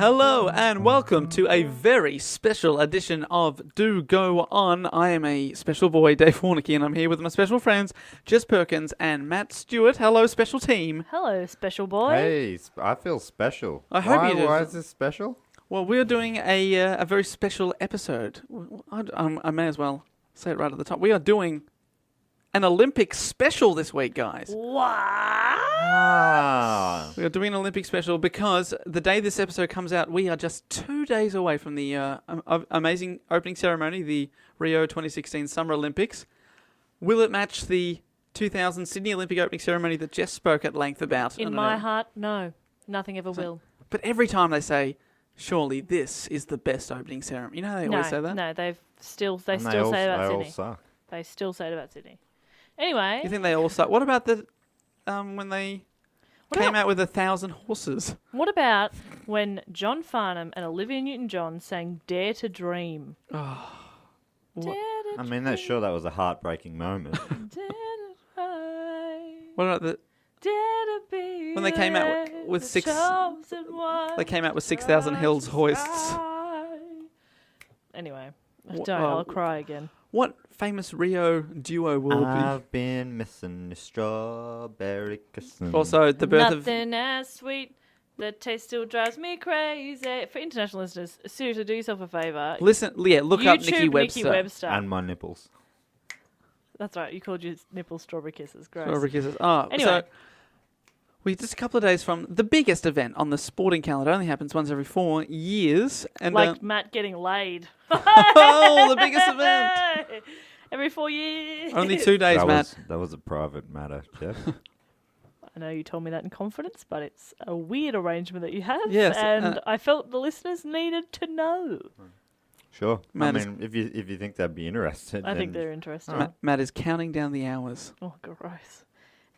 Hello and welcome to a very special edition of Do Go On. I am a special boy, Dave Warnicky, and I'm here with my special friends, Jess Perkins and Matt Stewart. Hello, special team. Hello, special boy. Hey, I feel special. I hope you do. Why is this special? Well, we're doing a very special episode. I may as well say it right at the top. We are doing an Olympic special this week, guys. What? We are doing an Olympic special because the day this episode comes out, we are just 2 days away from the amazing opening ceremony, the Rio 2016 Summer Olympics. Will it match the 2000 Sydney Olympic opening ceremony that Jess spoke at length about? In my heart, no. Nothing ever will. But every time they say, surely this is the best opening ceremony. You know how they always say that? No, they still say it about Sydney. They still say it about Sydney. Anyway. You think they all suck? What about the when they came out with 1,000 horses? What about when John Farnham and Olivia Newton-John sang Dare to Dream? Oh, I mean, that's sure that was a heartbreaking moment. Dare to try. What about the... Dare to be When they came out with the chosen one. They came out with 6,000 Hills hoists. Anyway, I'll cry again. What famous Rio duo will I've been missing the strawberry kissing. be? Also, the birth Nothing as sweet. The taste still drives me crazy. For international listeners, seriously, do yourself a favour. Look up Nikki Webster. And my nipples. That's right. You called your nipples strawberry kisses. Gross. Strawberry kisses. Oh, Anyway. So we're just a couple of days from the biggest event on the sporting calendar. It only happens once every 4 years. And Like Matt getting laid. oh, the biggest event. Every 4 years. Only 2 days, Matt. That was a private matter, Jeff. I know you told me that in confidence, but it's a weird arrangement that you have. Yes, and I felt the listeners needed to know. Sure. Matt I mean, if you think they'd be interested, I think they're interested. Matt is counting down the hours. Oh, gross.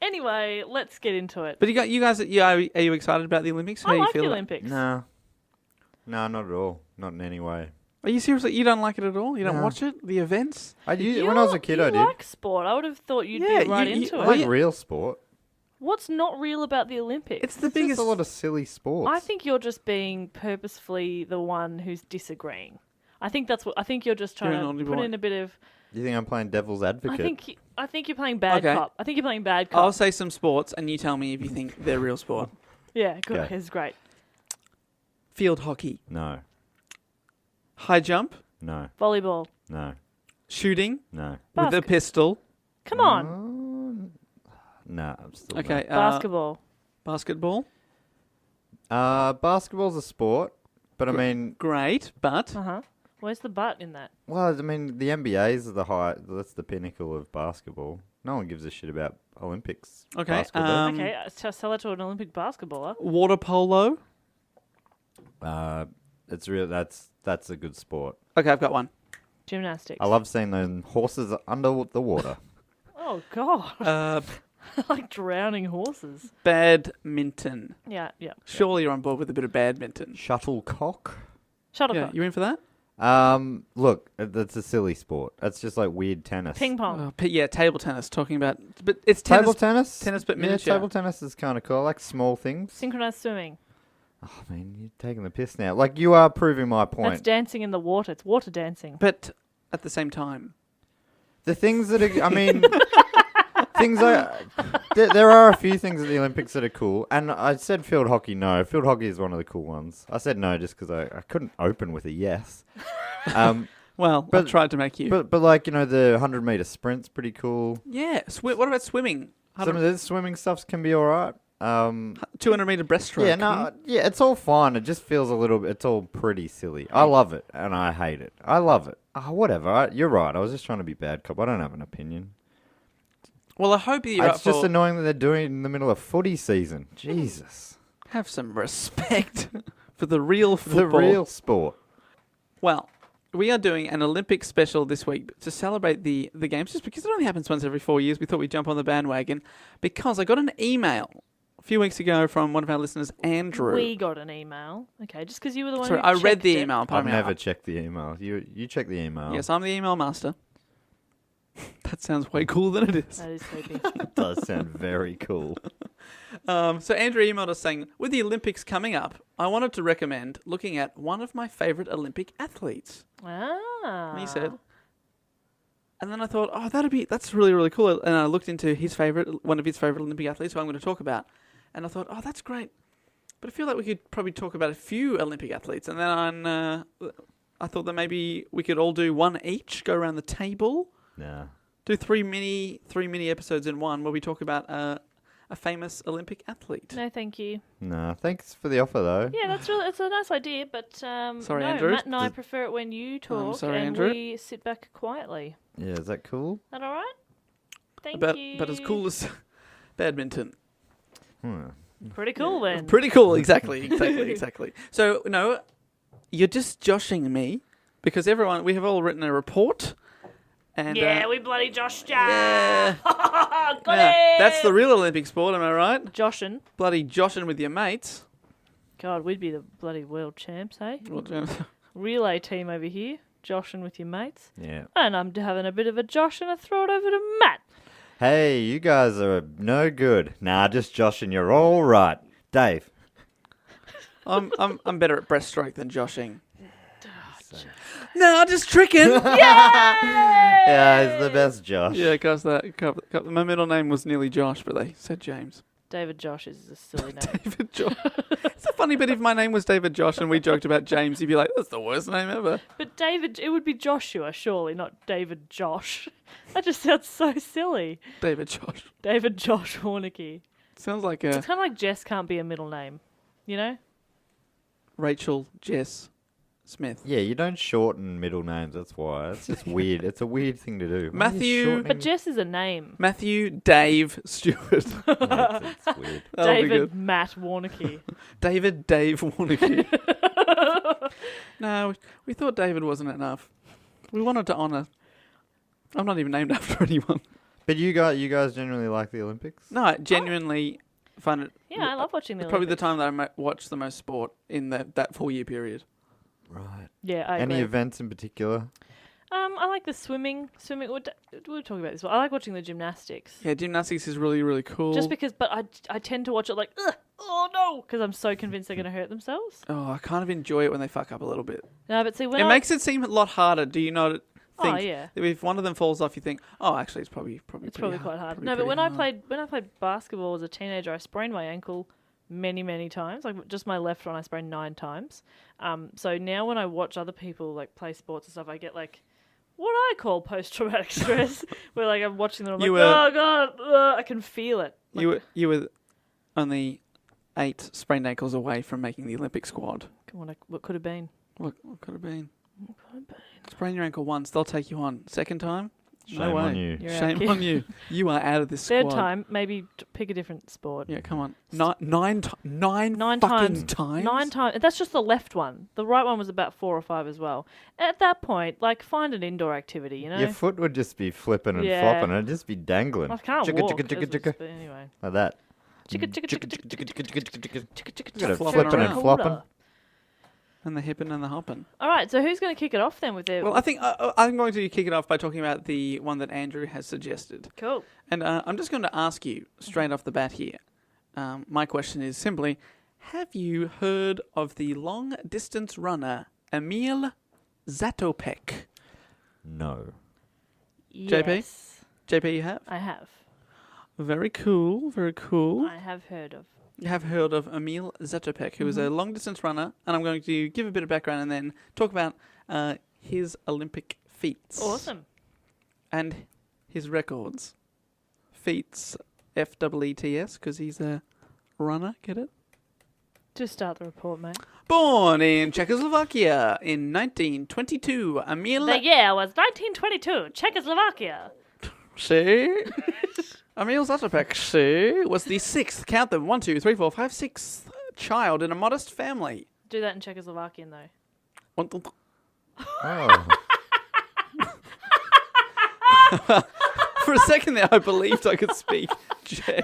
Anyway, let's get into it. But you guys, are you excited about the Olympics? How I do you like feel the about- Olympics. No, not at all. Not in any way. Are you seriously? You don't like it at all? You don't No. watch it? The events? When I was a kid, I You did. like sport. I would have thought you'd Yeah, be right you- into I it. like real sport. What's not real about the Olympics? It's the It's biggest. just a lot of silly sports. I think you're just being purposefully the one who's disagreeing. I think you're just You're trying an to oldie put boy. in a bit of. Do you think I'm playing devil's advocate? I think you're playing bad Okay. cop. I think you're playing bad I'll cop. say some sports, and you tell me if you think they're real sport. Yeah, good. Okay. It's great. Field hockey, No, high jump, no, Volleyball. no, shooting no. with a pistol. Come on. No, I'm still Okay, Basketball. basketball, basketball's a sport, but I mean, great, but Where's the butt in that? well, I mean, the NBA's that's the pinnacle of basketball. No one gives a shit about Olympics. Okay, basketball. Okay, sell it to an Olympic basketballer. water polo. It's real. That's a good sport. Okay, I've got one. Gymnastics. I love seeing those horses under the water. Oh God! Like drowning horses. Badminton. Yeah. Surely you're on board with a bit of badminton. Shuttlecock. Shuttlecock. Yeah, you in for that? Look, that's a silly sport. That's just like weird tennis. Ping pong. Table tennis. Talking about, but it's tennis. Table tennis. Tennis, but yeah, miniature. table tennis is kind of cool. I like small things. Synchronized swimming. Oh man, you're taking the piss now. Like you are proving my point. That's dancing in the water. It's water dancing. But at the same time, The things that are, I mean, there are a few things at the Olympics that are cool. And I said field hockey, no. Field hockey is one of the cool ones. I said no just because I couldn't open with a yes. well, I tried to make you. But like, you know, the 100-meter sprint's pretty cool. Yeah. What about swimming? Some of the swimming stuffs can be all right. 200-meter breaststroke. Yeah, no, yeah, it's all fine. It just feels a little bit, it's all pretty silly. I love it, and I hate it. I love it. Whatever. You're right. I was just trying to be bad cop. I don't have an opinion. Well, I hope you're up It's just for... annoying that they're doing it in the middle of footy season. Jesus. Have some respect for the real football. The real sport. Well, we are doing an Olympic special this week to celebrate the games, just because it only happens once every 4 years. We thought we'd jump on the bandwagon because I got an email a few weeks ago from one of our listeners, Andrew. We got an email. Okay, just because you were the one Sorry, who I read checked the it. email. I've pardon me. never checked the email. You check the email. Yes, I'm the email master. That sounds way cooler than it is. That is creepy. It does sound very cool. So Andrew emailed us saying, with the Olympics coming up, I wanted to recommend looking at one of my favourite Olympic athletes. Ah. And he said, and then I thought, that's really, really cool. And I looked into one of his favourite Olympic athletes who I'm going to talk about. And I thought, that's great. But I feel like we could probably talk about a few Olympic athletes. And then I thought that maybe we could all do one each, go around the table. Nah. Do three mini episodes in one where we talk about a famous Olympic athlete. No, thank you. Nah, thanks for the offer, though. Yeah, it's a nice idea, but Sorry, no, Andrew. Matt and I prefer it when you talk sorry, and Andrew. we sit back quietly. Yeah, is that cool? Is that all right? Thank you. But as cool as badminton. Pretty cool then. Pretty cool, exactly. So, no, you're just joshing me because we have all written a report. And, yeah, we bloody joshed ya. Yeah. Got Now, it. that's the real Olympic sport, am I right? Joshin. Bloody joshing with your mates. God, we'd be the bloody world champs, eh? Well, Jen- Relay team over here, joshing with your mates. Yeah. And I'm having a bit of a josh and I throw it over to Matt. Hey, you guys are no good. Nah, just Josh and you're all right. Dave. I'm better at breaststroke than joshing. No, just tricking. Yeah, he's the best Josh. Yeah, because my middle name was nearly Josh, but they said James. David Josh is a silly name. David Josh. It's so funny, but if my name was David Josh and we joked about James, you'd be like, that's the worst name ever. But David, it would be Joshua, surely, not David Josh. That just sounds so silly. David Josh. David Josh Warnicky. Sounds like It's kind of like Jess can't be a middle name, you know? Rachel Jess Smith. Yeah, you don't shorten middle names, that's why. It's just weird. It's a weird thing to do. Why are you Matthew- shortening- But Jess is a name. Matthew Dave Stewart. Yeah, it's weird. That'll be David good. Matt Warnicky. David Dave Warnicky. No, we thought David wasn't enough. We wanted to honour. I'm not even named after anyone. But you guys generally like the Olympics? No, I genuinely find it Yeah, I love watching the probably the Olympics. time that I watch the most sport in that 4-year period. Right. Yeah, I Any agree. events in particular? I like the swimming. We'll talk about this. I like watching the gymnastics. Yeah, gymnastics is really, really cool. Just because, but I tend to watch it like, ugh, oh no, because I'm so convinced they're going to hurt themselves. Oh, I kind of enjoy it when they fuck up a little bit. No, but see, when It makes it seem a lot harder. Do you not think? Oh, yeah. If one of them falls off, you think, oh, actually, it's probably It's pretty probably quite hard. probably No, but pretty when hard. I played basketball as a teenager, I sprained my ankle many times. Like just my left one, I sprained 9 times. So now when I watch other people like play sports and stuff, I get like what I call post-traumatic stress, where like I'm watching them, I'm like, oh god, I can feel it. Like, You were only 8 sprained ankles away from making the Olympic squad. what could have been? What could have been? Sprain your ankle once, they'll take you on. Second time, no way. on you. You're out, Shame kid. on you. You are out of this squad. Third time, maybe pick a different sport. Yeah, come on. Nine Nine fucking times. times. 9 times. That's just the left one. The right one was about 4 or 5 as well. At that point, like, find an indoor activity, you know? Your foot would just be flipping and Yeah. flopping. It'd just be dangling. I can't Chicka, walk. chicka, chicka, as we chicka. sp- Anyway. Like that. Chicka, chicka, chicka, chicka, chicka, chicka, chicka, chicka, chicka, Just flopping flipping and around. flopping. And the hipping and the hopping. All right, so who's going to kick it off then with their... Well, I think I'm going to kick it off by talking about the one that Andrew has suggested. Cool. And I'm just going to ask you straight off the bat here. My question is simply, have you heard of the long-distance runner Emil Zatopek? No. JP? Yes, JP, you have? I have. Very cool, very cool. I have heard of. You have heard of Emil Zatopek, who is a long-distance runner, and I'm going to give a bit of background and then talk about his Olympic feats. Awesome. And his records. Feats, F-E-E-T-S, because he's a runner, get it? Just start the report, mate. Born in Czechoslovakia in 1922, Emil... The year was 1922, Czechoslovakia. See? Emil Zatopek, see, was the 6th, count them, 1, 2, 3, 4, 5, 6th child in a modest family. Do that in Czechoslovakian, though. Oh. For a second there, I believed I could speak Czech.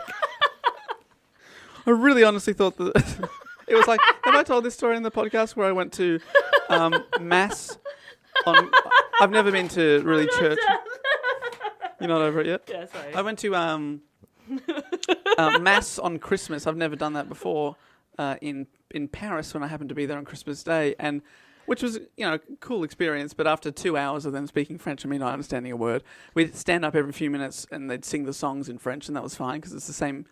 I really honestly thought that... It was like, have I told this story in the podcast where I went to Mass on... I've never been to really church... You're not over it yet? Yeah, sorry. I went to mass on Christmas. I've never done that before in Paris when I happened to be there on Christmas Day, and which was, a cool experience. But after 2 hours of them speaking French and me not understanding a word, we'd stand up every few minutes and they'd sing the songs in French, and that was fine because it's the same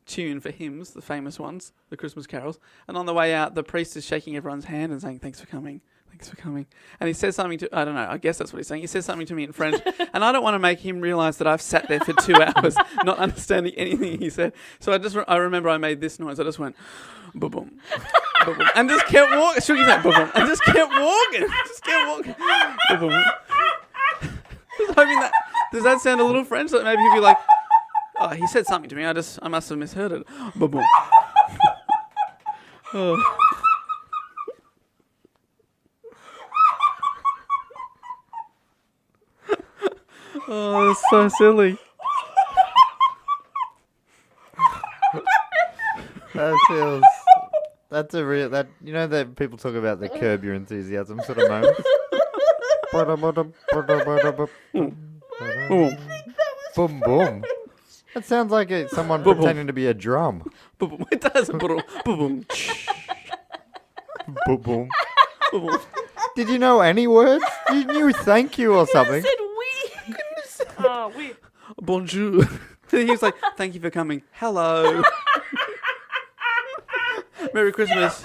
tune for hymns, the famous ones, the Christmas carols. And on the way out, the priest is shaking everyone's hand and saying, "Thanks for coming. Thanks for coming." And he says something to, I don't know, I guess that's what he's saying. He says something to me in French, and I don't want to make him realise that I've sat there for 2 hours not understanding anything he said. So I remember I made this noise. I just went, "Ba-boom, ba-boom," and just kept walking. Shook his hand, "Ba-boom," and just kept walking. "Ba-boom." Just hoping that, does that sound a little French? That maybe he'd be like, "Oh, he said something to me. I must have misheard it." "Ba-boom." Oh. Oh, that's so silly. That's a real, that people talk about the Curb Your Enthusiasm sort of moment. Boom, boom. That sounds like someone pretending to be a drum. Ba-boom. It does. Ba-boom. Boom, boom. Did you know any words? You knew thank you or something. I said we. We. Bonjour. He was like, "Thank you for coming. Hello. Merry Christmas."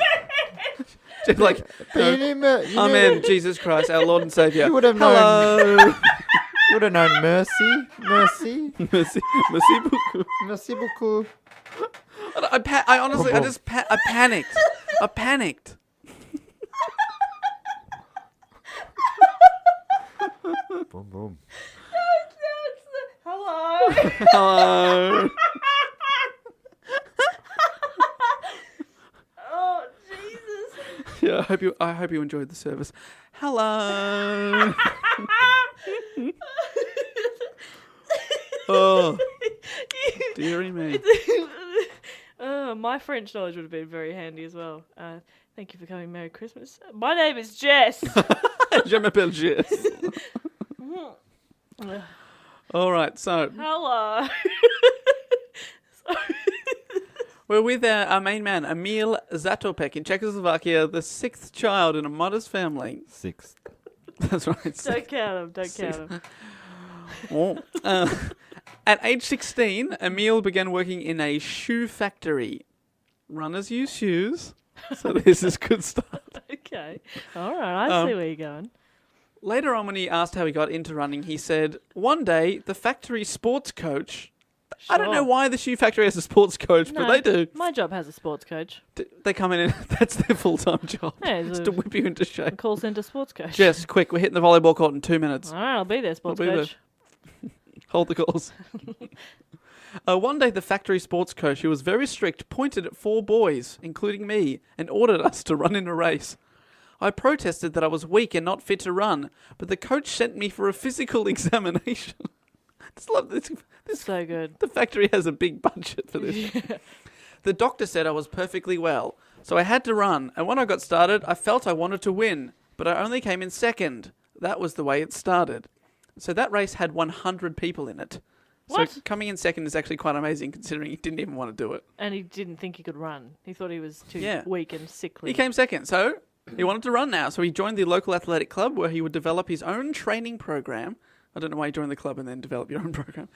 Just like, Amen, Jesus Christ, our Lord and Saviour. You would have known. Hello. You would have known merci. Merci beaucoup. Merci beaucoup. I honestly, I panicked. I panicked. Boom, boom. Hello. Hello. Oh, Jesus. Yeah, I hope you enjoyed the service. Hello. Oh, dearie me. My French knowledge would have been very handy as well. Thank you for coming. Merry Christmas. My name is Jess. Je m'appelle Jess. All right, so Hello. we're with our main man, Emil Zatopek, in Czechoslovakia, the 6th child in a modest family. 6th. That's right. Don't count him. At age 16, Emil began working in a shoe factory. Runners use shoes, so this is good start. Okay. All right, I see where you're going. Later on, when he asked how he got into running, he said, "One day, the factory sports coach..." Sure. I don't know why the shoe factory has a sports coach, but they do. My job has a sports coach. They come in and that's their full-time job. Yeah, just to whip you into A shape. call centre sports coach. Jess, quick, we're hitting the volleyball court in 2 minutes. All right, I'll be there, sports coach. Hold the calls. One day, the factory sports coach, who was very strict, pointed at 4 boys, including me, and ordered us to run in a race. I protested that I was weak and not fit to run, but the coach sent me for a physical examination. Just love this. So good. The factory has a big budget for this. Yeah. The doctor said I was perfectly well, so I had to run, and when I got started, I felt I wanted to win, but I only came in second. That was the way it started. So that race had 100 people in it. What? So coming in second is actually quite amazing, considering he didn't even want to do it. And he didn't think he could run. He thought he was too weak and sickly. He came second, so he wanted to run now. So he joined the local athletic club where he would develop his own training program. I don't know why you joined the club and then develop your own program.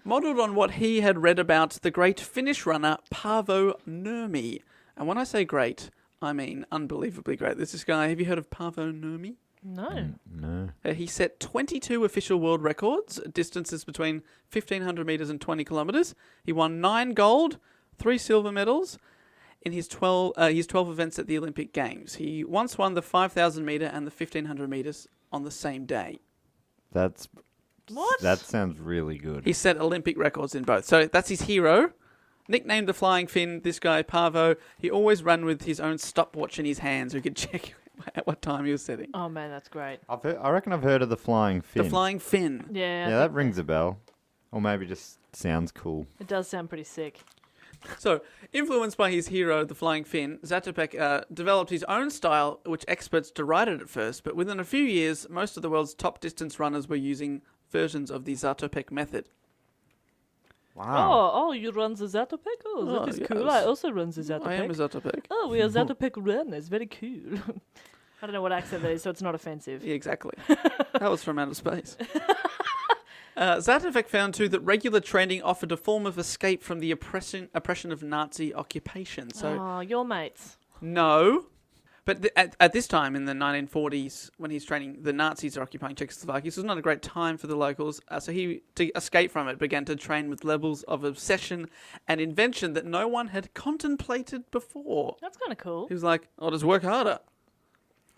Modelled on what he had read about the great Finnish runner Paavo Nurmi. And when I say great, I mean unbelievably great. There's this guy, have you heard of Paavo Nurmi? No. No. He set 22 official world records, distances between 1,500 metres and 20 kilometres. He won 9 gold, 3 silver medals in his 12 events at the Olympic Games. He once won the 5,000 metre and the 1,500 metres on the same day. What? That sounds really good. He set Olympic records in both. So that's his hero. Nicknamed the Flying Finn, this guy, Paavo, he always ran with his own stopwatch in his hands so he could check at what time he was setting. Oh, man, that's great. I reckon I've heard of the Flying Finn. The Flying Finn. Yeah. Yeah, that rings a bell. Or maybe just sounds cool. It does sound pretty sick. So, influenced by his hero, the Flying Finn, Zatopek developed his own style, which experts derided at first, but within a few years, most of the world's top distance runners were using versions of the Zatopek method. Wow. Oh, you run the Zatopek? Oh, that is cool. yes. I also run the Zatopek. I am a Zatopek. Oh, we are Zatopek runners. Very cool. I don't know what accent that is, so it's not offensive. Yeah, exactly. That was from outer space. Zatopek found too that regular training offered a form of escape from the oppression of Nazi occupation. So Oh, your mates. no. But at this time, in the 1940s, when he's training, the Nazis are occupying Czechoslovakia. So it was not a great time for the locals. So he, to escape from it, began to train with levels of obsession and invention that no one had contemplated before. That's kind of cool. He was like, I'll just work harder.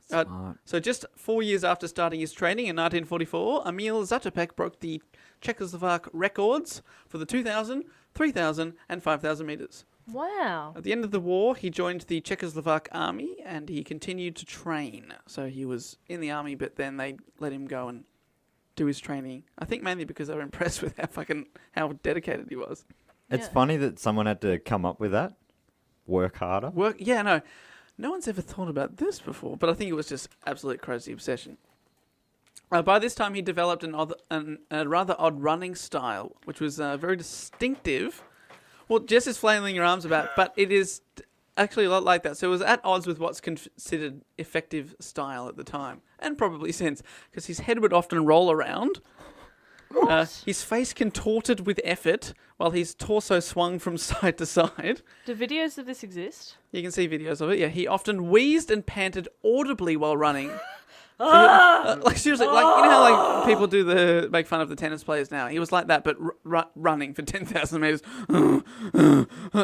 Smart. So just 4 years after starting his training in 1944, Emil Zatopek broke the Czechoslovak records for the 2,000, 3,000 and 5,000 metres. Wow. At the end of the war, he joined the Czechoslovak army and he continued to train. So he was in the army, but then they let him go and do his training. I think mainly because they were impressed with how dedicated he was. It's Yeah. funny that someone had to come up with that. Work harder. No one's ever thought about this before, but I think it was just absolute crazy obsession. By this time, he developed a rather odd running style, which was very distinctive. Well, Jess is flailing your arms about, but it is actually a lot like that. So it was at odds with what's considered effective style at the time, and probably since, because his head would often roll around. His face contorted with effort, while his torso swung from side to side. Do videos of this exist? You can see videos of it. Yeah, he often wheezed and panted audibly while running. Like seriously, like you know how like people make fun of the tennis players now. He was like that, but running for 10,000 meters.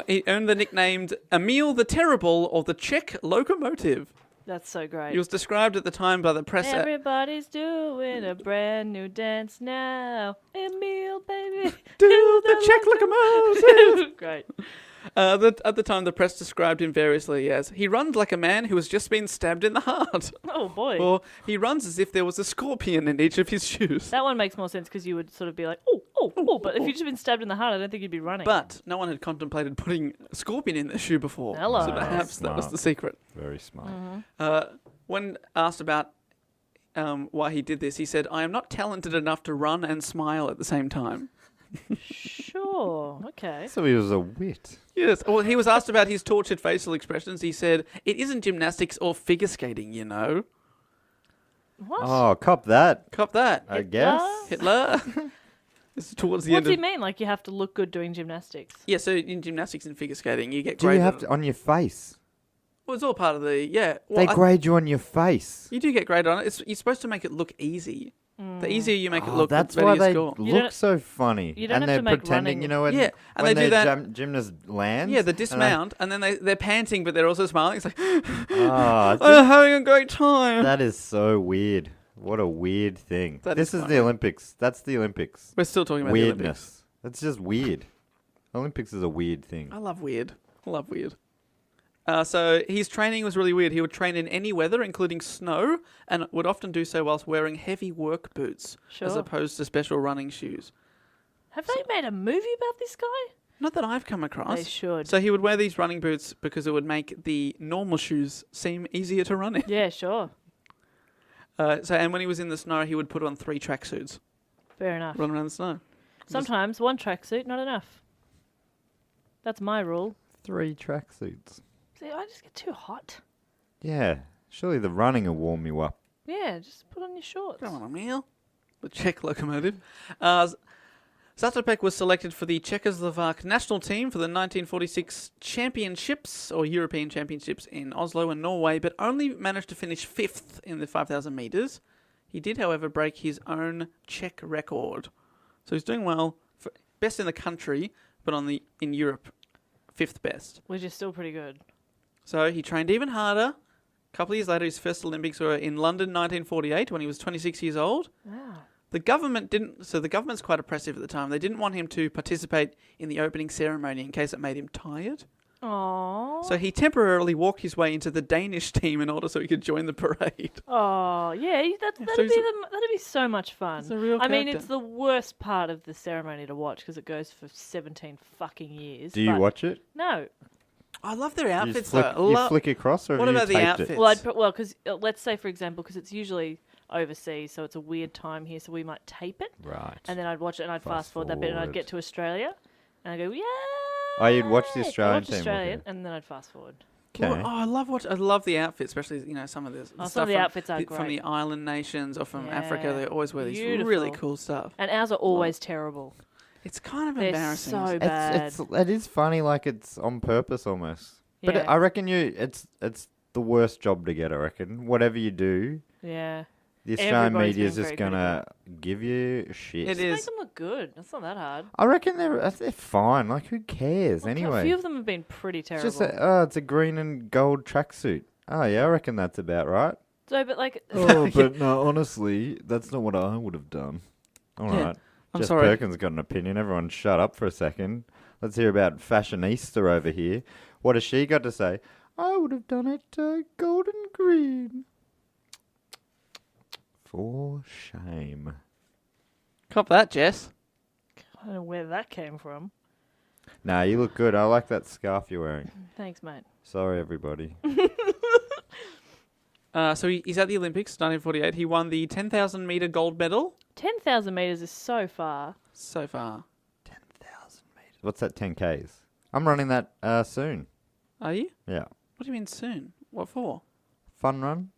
He earned the nickname Emil the Terrible or the Czech Locomotive. That's so great. He was described at the time by the press. Everybody's doing a brand new dance now. Emil, baby. Do the Czech Locomotive. Great. At the time, the press described him variously as he runs like a man who has just been stabbed in the heart. Oh, boy. Or he runs as if there was a scorpion in each of his shoes. That one makes more sense because you would sort of be like, oh. But if you'd just been stabbed in the heart, I don't think you'd be running. But no one had contemplated putting a scorpion in their shoe before. Hello. So perhaps that was Smart. the secret. Very smart. When asked about why he did this, he said, I am not talented enough to run and smile at the same time. Sure. Okay. So he was a wit. Yes. Well, he was asked about his tortured facial expressions. He said, it isn't gymnastics or figure skating, you know. What? Oh, cop that, Cop that. I guess. Hitler. This is towards the What end does of... he mean? Like you have to look good doing gymnastics? Yeah, so in gymnastics and figure skating, you get Do you graded. have to on your face? Well, it's all part of the... Yeah. They Well, grade you on your face. you do get graded on it. You're supposed to make it look easy. The easier you make it look, That's the better why you they score. You look don't- so funny. you don't and have they're to make pretending, running- you know, when, Yeah, and when they do their that- gymnast lands. Yeah, the and they- dismount, and then they're panting, but they're also smiling. It's like, Oh, I'm having a great time. that is so weird. What a weird thing. That This is is funny. the Olympics. That's the Olympics. We're still talking about the Olympics. Weirdness. That's just weird. Olympics is a weird thing. I love weird. So his training was really weird. He would train in any weather, including snow, and would often do so whilst wearing heavy work boots, as Sure. opposed to special running shoes. Have they made a movie about this guy? Not that I've come across. They should. So he would wear these running boots because it would make the normal shoes seem easier to run in. Yeah, sure. And when he was in the snow, he would put on 3 tracksuits, Fair enough. run around the snow. Sometimes one tracksuit, not enough. That's my rule. 3 tracksuits. See, I just get too hot. Yeah. Surely the running will warm you up. Yeah, just put on your shorts. Come on, Emil. The Czech locomotive. Zatopek was selected for the Czechoslovak national team for the 1946 championships, or European championships, in Oslo and Norway, but only managed to finish 5th in the 5,000 metres. He did, however, break his own Czech record. So he's doing well. Best in the country, but in Europe, 5th best. Which is still pretty good. So he trained even harder. A couple of years later, his first Olympics were in London, 1948, when he was 26 years old. Wow. The government didn't... So the government's quite oppressive at the time. They didn't want him to participate in the opening ceremony in case it made him tired. Aww. So he temporarily walked his way into the Danish team in order so he could join the parade. Oh, yeah, that'd so he's be so much fun. He's a real I mean, character. it's the worst part of the ceremony to watch because it goes for 17 fucking years. Do you but watch it? No. I love their You outfits, just flick, though. you flick across, or What have you about the taped outfits? it? Well, because let's say, for example, because it's usually overseas, so it's a weird time here, so we might tape it, Right. and then I'd watch it and I'd fast forward that bit and I'd get to Australia. and I go, yeah. Oh, you'd watch the I Australian watch team. Australian, and then I'd fast forward. Okay. Well, I love the outfits, especially some of this. Oh, some stuff of the outfits are from great. the island nations or from Africa. Yeah. They always wear these Beautiful. really cool stuff. And ours are always terrible. It's kind of They're embarrassing. so bad. It is funny, like it's on purpose almost. But Yeah. I reckon it's the worst job to get. I reckon whatever you do, Yeah. the Australian Everybody's media is being just very gonna give you shit. It Just make is. them look good. That's not that hard. I reckon they're fine. Like who cares Well, anyway? A few of them have been pretty It's terrible. just it's a green and gold tracksuit. Oh yeah, I reckon that's about right. So, but like, Oh, but no, honestly, that's not what I would have done. All Yeah. right. I'm Jess sorry. Perkins got an opinion. Everyone shut up for a second. Let's hear about Fashionista over here. What has she got to say? I would have done it golden green. For shame. Cop that, Jess. I don't know where that came from. Nah, you look good. I like that scarf you're wearing. Thanks, mate. Sorry, everybody. So he's at the Olympics, 1948. He won the 10,000 meter gold medal 10,000 meters is so far. so far. 10,000 meters. What's that 10Ks? I'm running that soon. Are you? Yeah. What do you mean soon? What for? Fun run?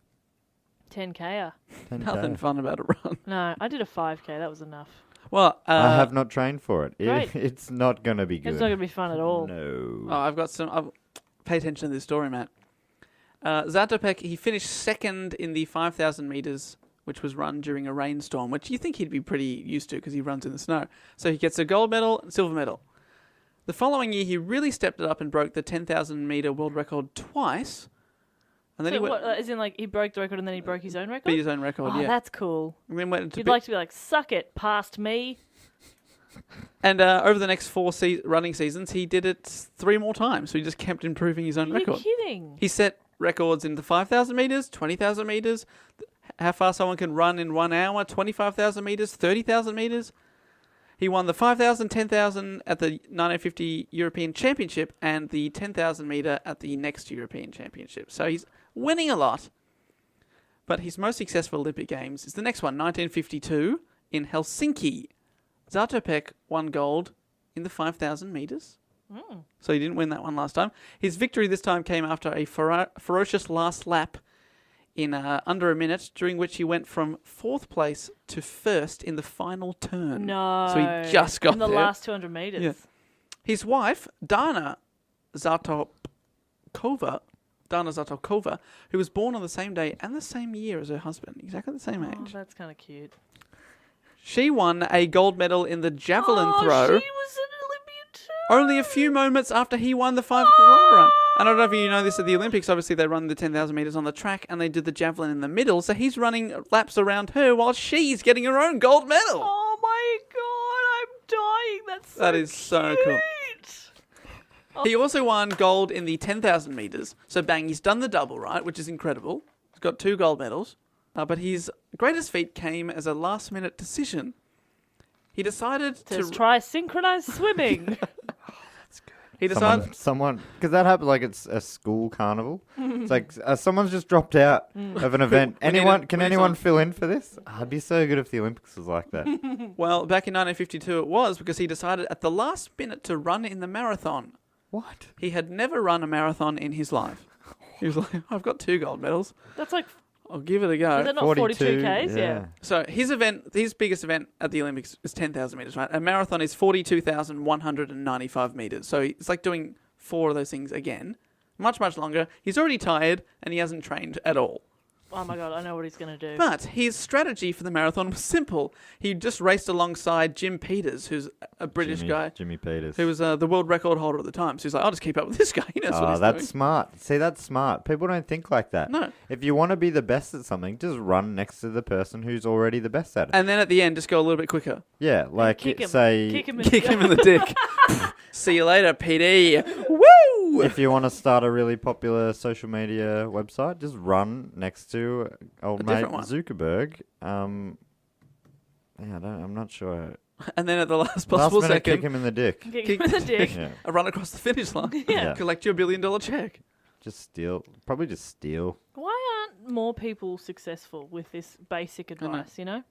10K. 10K. Nothing fun about a run. No, I did a 5K. That was enough. Well, I have not trained for it. Great. It's not going to be good. It's not going to be fun at all. No. I've got some. Pay attention to this story, Matt. Zatopek, he finished second in the 5,000 meters, which was run during a rainstorm, which you think he'd be pretty used to because he runs in the snow. So he gets a gold medal and silver medal. The following year, he really stepped it up and broke the 10,000 meter world record twice. And then So he went what, as in, like, he broke the record and then he broke his own record? beat his own record. Oh, Yeah, that's cool. and then went into You'd like to be like, suck it, past me. and over the next four running seasons, he did it 3 more times. So he just kept improving his own You're record. kidding. He set records in the 5,000 meters, 20,000 meters, how far someone can run in 1 hour, 25,000 meters, 30,000 meters. He won the 5,000, 10,000 at the 1950 European Championship and the 10,000 meter at the next European Championship. So he's winning a lot. But his most successful Olympic Games is the next one, 1952 in Helsinki. Zatopek won gold in the 5,000 meters. So he didn't win that one last time. His victory this time came after a ferocious last lap in under a minute, during which he went from 4th place to 1st in the final turn. No. So he just got in the there. last 200 meters. Yeah. His wife, Dana Zatopkova, who was born on the same day and the same year as her husband, exactly the same Oh, age. that's kind of cute. She won a gold medal in the javelin Oh, throw she was an Olympian too. only a few moments after he won the 5 kilometer run. And I don't know if you know this at the Olympics. Obviously, they run the 10,000 meters on the track and they did the javelin in the middle. So he's running laps around her while she's getting her own gold medal. Oh my god, I'm dying. That's so That is so cool. cute. He also won gold in the 10,000 meters. So bang, he's done the double, right? Which is incredible. He's got 2 gold medals. But his greatest feat came as a last-minute decision. He decided Says to... try synchronized swimming. He decided... Someone, because that happened like it's a school carnival. It's like someone's just dropped out of an event. We need Can we need anyone someone. fill in for this? It'd be so good if the Olympics was like that. Well, back in 1952 it was, because he decided at the last minute to run in the marathon. What? He had never run a marathon in his life. He was like, I've got 2 gold medals. That's like, I'll give it a is go. that not 42 Ks? Yeah. So his biggest event at the Olympics is 10,000 meters, right? A marathon is 42,195 meters. So it's like doing 4 of those things again. Much, much longer. He's already tired and he hasn't trained at all. Oh my god, I know what he's going to do. But his strategy for the marathon was simple. He just raced alongside Jim Peters, who's a British guy. Jimmy Peters. Who was the world record holder at the time. So he's like, I'll just keep up with this guy. He knows what he's that's doing. smart. See, that's smart. People don't think like that. No. If you want to be the best at something, just run next to the person who's already the best at it. And then at the end, just go a little bit quicker. Yeah, like kick him. say, Kick him in Kick him in the dick. See you later, PD. Woo! if you want to start a really popular social media website, just run next to old A mate different one. Zuckerberg. I'm not sure. And then at the last Last possible minute, second, kick him in the dick. Kick him in the dick. Yeah, a run across the finish line. Yeah. Collect your $1 billion check. just steal. Probably just steal. Why aren't more people successful with this basic know. advice, you know?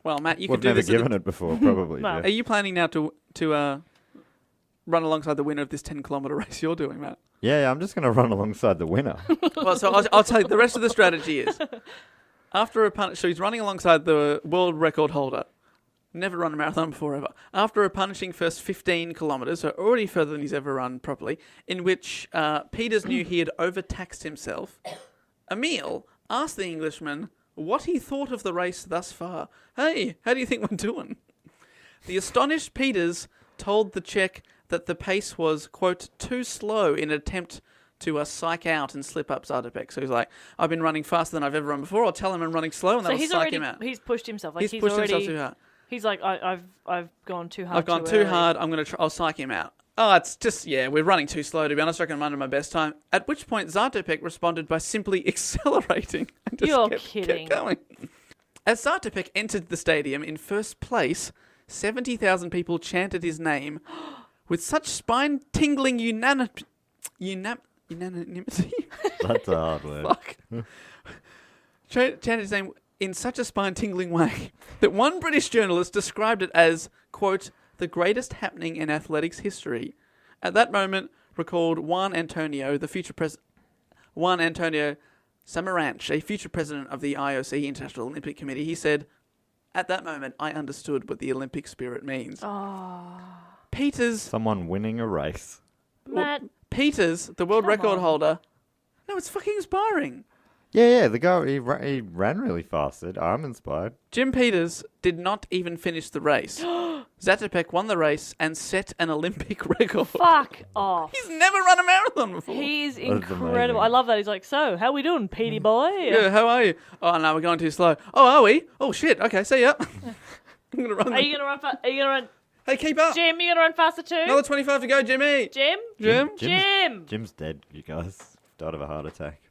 Well, Matt, you We've could do never this. given it before, probably. No. Jeff. Are you planning now to run alongside the winner of this 10-kilometre race you're doing, Matt. Yeah, I'm just going to run alongside the winner. Well, so I'll tell you, the rest of the strategy is, after a punish, so he's running alongside the world record holder. Never run a marathon before ever. After a punishing first 15 kilometres, so already further than he's ever run properly, in which Peters knew he had overtaxed himself, Emil asked the Englishman what he thought of the race thus far. Hey, how do you think we're doing? The astonished Peters told the Czech that the pace was, quote, too slow in an attempt to psych out and slip up Zatopek. So he's like, I've been running faster than I've ever run before. I'll tell him I'm running slow, and So that'll psych him out. he's pushed himself. Like He's pushed himself too hard. He's like, I've gone too hard. I've gone too hard. I'll psych him out. Oh, it's just, we're running too slow, to be honest. I reckon I'm under my best time. At which point, Zatopek responded by simply accelerating. And just You're kept kidding. going. As Zatopek entered the stadium in first place, 70,000 people chanted his name with such spine-tingling unanimity. That's a hard word. Fuck. Chanted his name in such a spine-tingling way that one British journalist described it as, quote, the greatest happening in athletics history. At that moment, recalled Juan Antonio Samaranch, a future president of the IOC, International Olympic Committee. He said, at that moment, I understood what the Olympic spirit means. Oh, Peters... Someone winning a race. Matt. Peters, the world Come record on. holder... No, it's fucking inspiring. Yeah, the guy, he ran really fast. I'm inspired. Jim Peters did not even finish the race. Zatopek won the race and set an Olympic record. Fuck off. He's never run a marathon before. He's That's incredible. amazing. I love that. He's like, so, how we doing, Petey boy? Yeah, how are you? Oh, no, we're going too slow. Oh, are we? Oh, shit. Okay, see ya. I'm going to run. Are you gonna run? Are you gonna run? Hey, keep up. Jim, you gonna run faster too? Another 25 to go, Jimmy. Jim? Jim's dead, you guys. Died of a heart attack.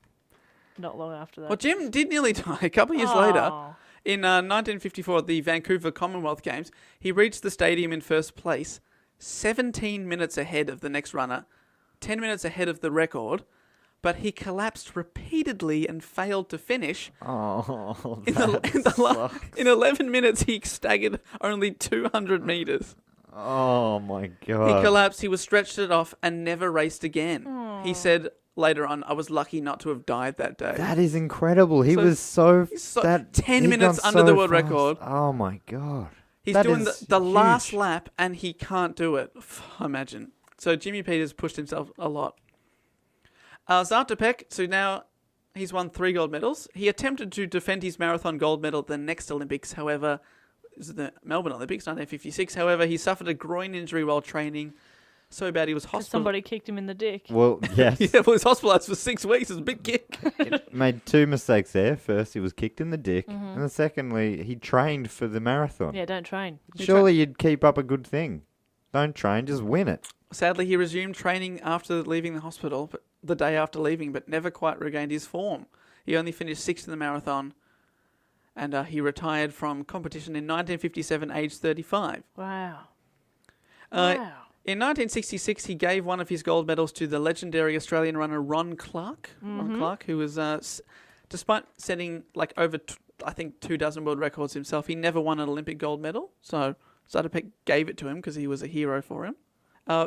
Not long after that. Well, Jim did nearly die a couple of years later. Oh. In 1954, at the Vancouver Commonwealth Games, he reached the stadium in first place, 17 minutes ahead of the next runner, 10 minutes ahead of the record, but he collapsed repeatedly and failed to finish. Oh, In 11 minutes, he staggered only 200 metres. Oh, my He God. collapsed, he was stretched it off, and never raced again. He said later on, I was lucky not to have died that day. That is incredible. He So- was so... he's so- that 10 he'd minutes gone under the so world fast. record. Oh, my God. He's That doing is the last huge. lap, and he can't do it. Imagine. So Jimmy Peters pushed himself a lot. Zatopek, so now he's won 3 gold medals. He attempted to defend his marathon gold medal at the next Olympics. However, this is the Melbourne Olympics, 1956. However, he suffered a groin injury while training. So bad he was 'Cause hospitalized. somebody kicked him in the dick. Well, yes. Yeah, well, he was hospitalized for 6 weeks. It was a big kick. Made 2 mistakes there. First, he was kicked in the dick. And then secondly, he trained for the marathon. Yeah, don't train. Surely you'd keep up a good thing. Don't train, just win it. Sadly, he resumed training after leaving the hospital, but the day after leaving, but never quite regained his form. He only finished 6th in the marathon, and he retired from competition in 1957, aged 35. Wow. Wow. In 1966, he gave one of his gold medals to the legendary Australian runner Ron Clark. Ron Clark, who was, despite setting over, I think, 24 world records himself, he never won an Olympic gold medal. So Zatopek gave it to him because he was a hero for him.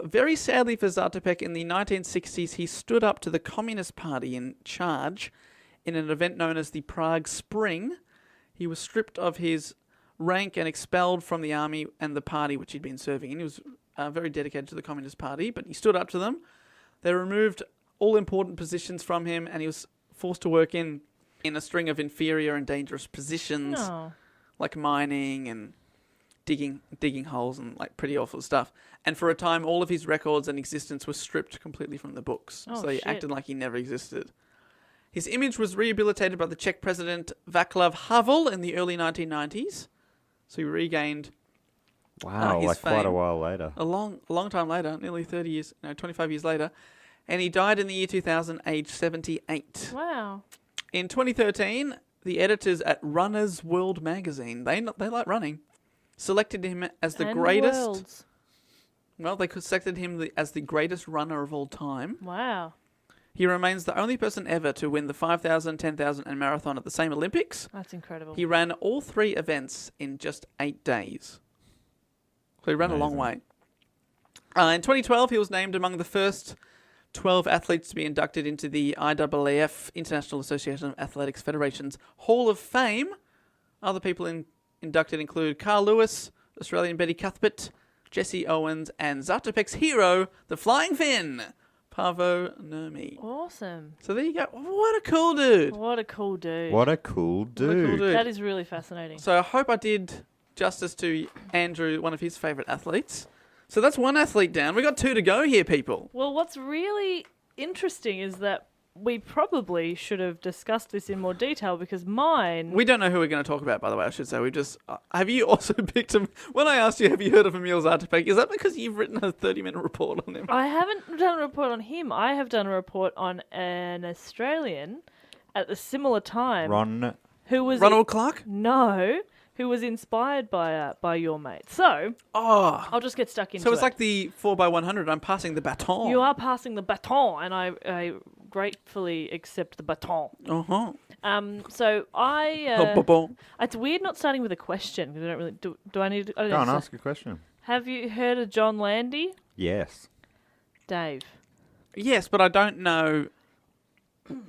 Very sadly for Zatopek, in the 1960s, he stood up to the Communist Party in charge in an event known as the Prague Spring. He was stripped of his rank and expelled from the army and the party which he'd been serving in. He was very dedicated to the Communist Party, but he stood up to them. They removed all important positions from him, and he was forced to work in a string of inferior and dangerous positions, No. like mining and digging holes and pretty awful stuff. And for a time, all of his records and existence were stripped completely from the books. Oh, So he shit. acted like he never existed. His image was rehabilitated by the Czech president Václav Havel in the early 1990s. So he regained Wow, his quite a fame. while later. a long time later, nearly 30 years, 25 years later. And he died in the year 2000, aged 78. Wow. In 2013, the editors at Runner's World magazine, they like running, selected him as the And greatest. worlds. Well, they selected him as the greatest runner of all time. Wow. He remains the only person ever to win the 5,000, 10,000 and marathon at the same Olympics. That's incredible. He ran all 3 events in just 8 days. So he ran a long way. Amazing. In 2012, he was named among the first 12 athletes to be inducted into the IAAF, International Association of Athletics Federation's Hall of Fame. Other people inducted include Carl Lewis, Australian Betty Cuthbert, Jesse Owens, and Zatopek's hero, the Flying Finn, Paavo Nurmi. Awesome. So there you go. What a cool dude. What a cool dude. What a cool dude. That is really fascinating. So I hope I did justice to Andrew, one of his favourite athletes. So that's one athlete down. We got 2 to go here, people. Well, what's really interesting is that we probably should have discussed this in more detail because mine... We don't know who we're going to talk about, by the way, I should say. We just... have you also picked him... When I asked you, have you heard of Emil Zatopek, is that because you've written a 30-minute report on him? I haven't done a report on him. I have done a report on an Australian at a similar time. Who was... Ronald Clark? No, who was inspired by your mate. So, I'll just get stuck into it. So it's like the 4x100. I'm passing the baton. You are passing the baton, and I gratefully accept the baton. Uh-huh. So I... it's weird not starting with a question because I don't really do. I need? I don't Go on, know. ask a question. Have you heard of John Landy? Yes. Dave. Yes, but I don't know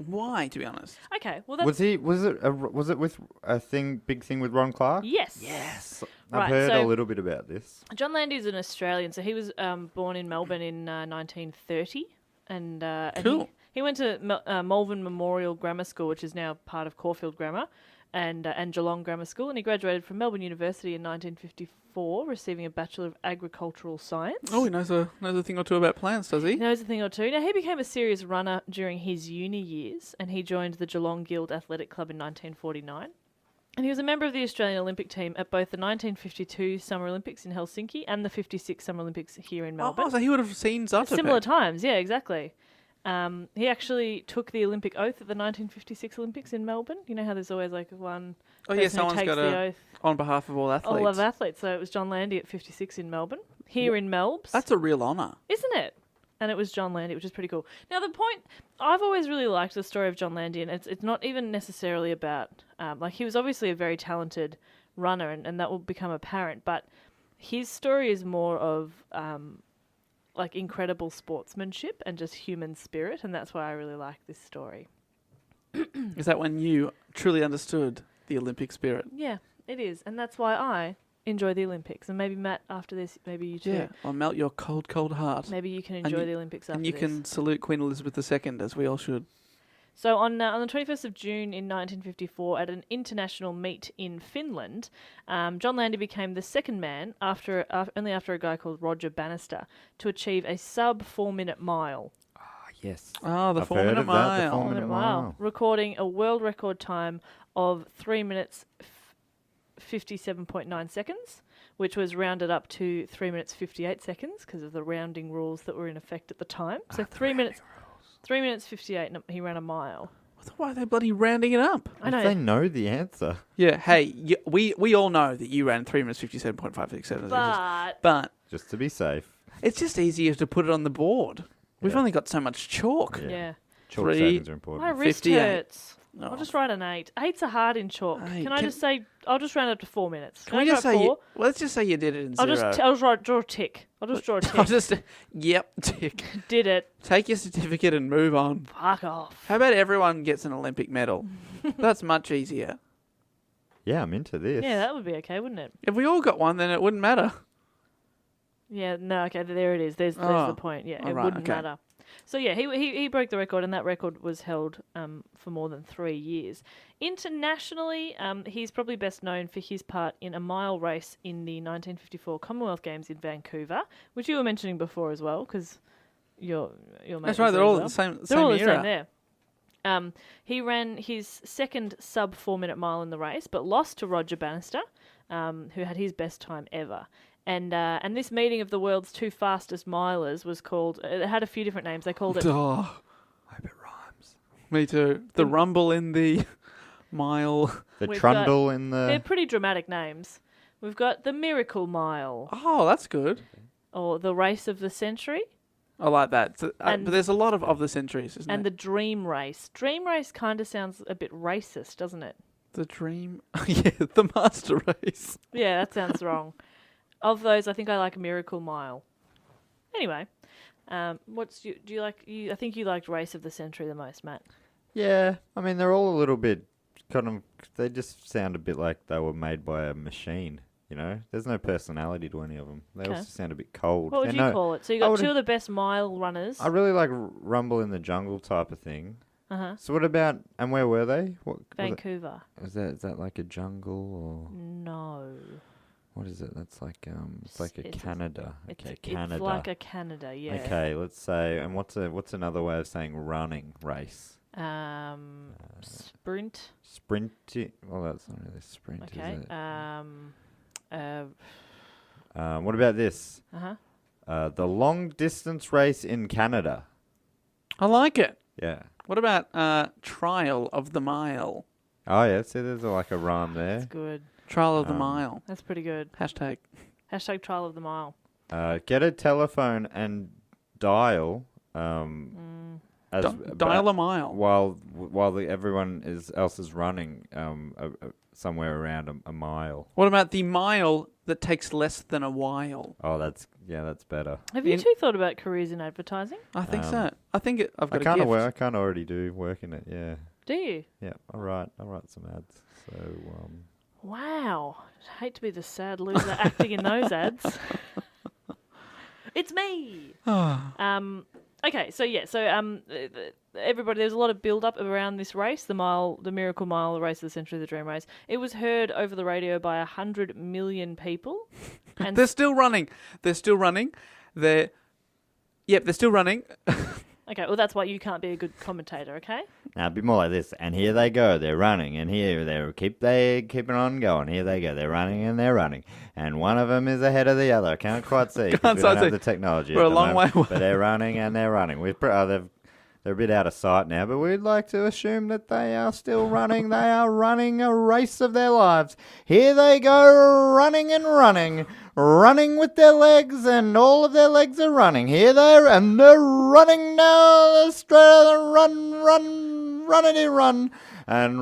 why, to be honest. Okay, well that's... Was it with a big thing with Ron Clark? Yes. Yes. Right, I've heard so a little bit about this. John Landy is an Australian, so he was born in Melbourne in 1930, and Cool. he went to Malvern Memorial Grammar School, which is now part of Caulfield Grammar, and Geelong Grammar School, and he graduated from Melbourne University in 1954, receiving a Bachelor of Agricultural Science. Oh, he knows a thing or two about plants, does he? He knows a thing or two. Now, he became a serious runner during his uni years, and he joined the Geelong Guild Athletic Club in 1949. And he was a member of the Australian Olympic team at both the 1952 Summer Olympics in Helsinki and the 56 Summer Olympics here in Melbourne. Oh, so he would have seen Zatopek. Similar times, yeah, exactly. He actually took the Olympic oath at the 1956 Olympics in Melbourne. You know how there's always like one person who someone's takes got the oath. On behalf of all athletes. All of athletes. So it was John Landy at 56 in Melbourne, here in Melbs. That's a real honour. Isn't it? And it was John Landy, which is pretty cool. Now, the point, I've always really liked the story of John Landy, and it's not even necessarily about, he was obviously a very talented runner, and that will become apparent, but his story is more of, incredible sportsmanship and just human spirit, and that's why I really like this story. Is that when you truly understood the Olympic spirit? Yeah, it is, and that's why I enjoy the Olympics. And maybe, Matt, after this, maybe you too. Yeah, I'll melt your cold, cold heart. Maybe you can enjoy the Olympics after this. And you can salute Queen Elizabeth II, as we all should. So on the 21st of June in 1954, at an international meet in Finland, John Landy became the second man, only after a guy called Roger Bannister, to achieve a sub-4-minute mile. Yes. Oh, the I've 4-minute heard of mile. that, the 4-minute mile. Recording a world record time of 3 minutes 57.9 seconds, which was rounded up to 3 minutes 58 seconds because of the rounding rules that were in effect at the time. So 3 minutes 58, and he ran a mile. Why are they bloody rounding it up? I know. If they know the answer. Yeah, hey, we all know that you ran 3 minutes 57.567 seconds. But Just to be safe. it's just easier to put it on the board. We've only got so much chalk. Yeah. Chalk 3, seconds are My important. wrist 58. hurts. Oh. I'll just write an 8. 8's are hard in chalk. Hey, Can I just say, I'll just round up to 4 minutes. Can we just say 4? let's just say you did it in 0. I'll just draw a tick. I'll just draw a I'll tick. just, yep, tick. Did it. Take your certificate and move on. Fuck off. How about everyone gets an Olympic medal? That's much easier. Yeah, I'm into this. Yeah, that would be okay, wouldn't it? If we all got one, then it wouldn't matter. Yeah, no, okay, there it is. There's the point. Yeah, it right, wouldn't okay. matter. So yeah, he broke the record, and that record was held for more than 3 years. Internationally, he's probably best known for his part in a mile race in the 1954 Commonwealth Games in Vancouver, which you were mentioning before as well, because your mate That's right. was They're there all as the well. same. They're all the era. same there. He ran his second sub 4 minute mile in the race, but lost to Roger Bannister, who had his best time ever. And this meeting of the world's 2 fastest milers was called. It had a few different names. They called it. Oh, I hope it rhymes. me too. The rumble in the mile. The We've trundle in They're the... pretty dramatic names. We've got the Miracle Mile, Oh, that's good. or the Race of the Century, I like that. But And- there's a lot of the centuries, isn't and it? the Dream Race. Dream Race kind of sounds a bit racist, doesn't it? The dream. Yeah, the master race. Yeah, that sounds wrong. Of those, I think I like Miracle Mile. Anyway, do you like? I think you liked Race of the Century the most, Matt. Yeah, I mean, they're all a little bit they just sound a bit like they were made by a machine, you know? There's no personality to any of them. They all Okay. just sound a bit cold. What would you call it? So you got would- two of the best mile runners. I really like Rumble in the Jungle type of thing. Uh-huh. So what about, and where were they? Vancouver. Is that like a jungle or No. what is it? That's like, it's like a Canada. Okay, Canada. It's like a Canada, yeah. Okay, let's say, and what's another way of saying running race? Sprint. Sprinting. Well, that's not really sprint, Okay. is it? Uh What about this? huh. The long distance race in Canada. I like it. Yeah. What about Trial of the Mile? Oh yeah. See, there's like a rhyme That's there. good. Trial of the Mile. That's pretty good. Hashtag. Hashtag trial of the mile. Get a telephone and dial. Dial a mile. While everyone else is running somewhere around a mile. What about the mile that takes less than a while? Oh, that's better. Have you two thought about careers in advertising? I think so. I think I've got I a gift. I can't already do work in it. Yeah. Do you? Yeah. I'll write some ads. So Wow. I'd hate to be the sad loser acting in those ads. It's me. Okay, so everybody, there's a lot of build-up around this race, the Miracle Mile, the Race of the Century, the Dream Race. It was heard over the radio by 100 million people. And They're still running. They're still running. They're still running. okay, well, that's why you can't be a good commentator, okay? now a bit more like this. And here they go. They're running. And here they keeping on going. Here they go. They're running and they're running. And one of them is ahead of the other. I can't quite see. 'Cause we don't have the technology. We're at a the long way moment. away. But they're running and they're running. They're a bit out of sight now, but we'd like to assume that they are still running. They are running a race of their lives. Here they go, running and running. Running with their legs, and all of their legs are running. Here they're running now. Straight run. And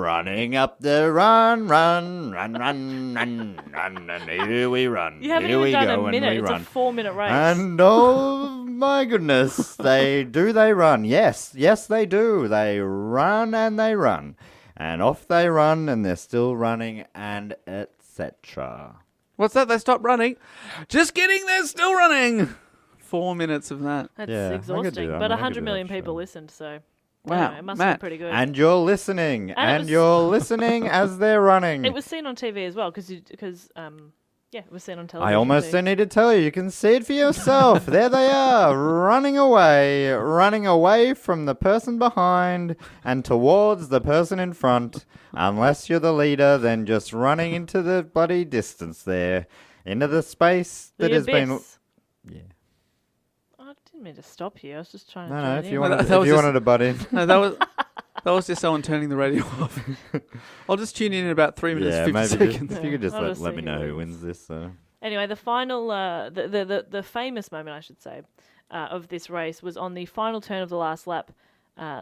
running up the run. And here we run. You haven't here even we done go, a minute. and we It's run. a 4-minute race. And oh my goodness, they run. Yes, they do. They run and they run. And off they run, and they're still running, and etc. What's that? They stopped running. Just kidding. They're still running. 4 minutes of that. That's Yeah, I could do exhausting. that. But I could 100 do million that, people sure. listened, so Wow, anyway, it must Matt. be pretty good. And you're listening, And it and was- you're listening as they're running. It was seen on TV as well, because it was seen on television. I almost too. don't need to tell you. You can see it for yourself. There they are, running away from the person behind and towards the person in front. Unless you're the leader, then just running into the bloody distance there, into the space that has been. abyss. Yeah. I didn't mean to stop you. I was just trying to. No, join if in. you Well, wanted, that was just- to butt in. No, that was just someone turning the radio off. I'll just tune in about 3 minutes, Yeah, 50 maybe seconds. if you could just I'll let, just let see me who know who wins. wins this. Anyway, the final, the famous moment, I should say, of this race was on the final turn of the last lap.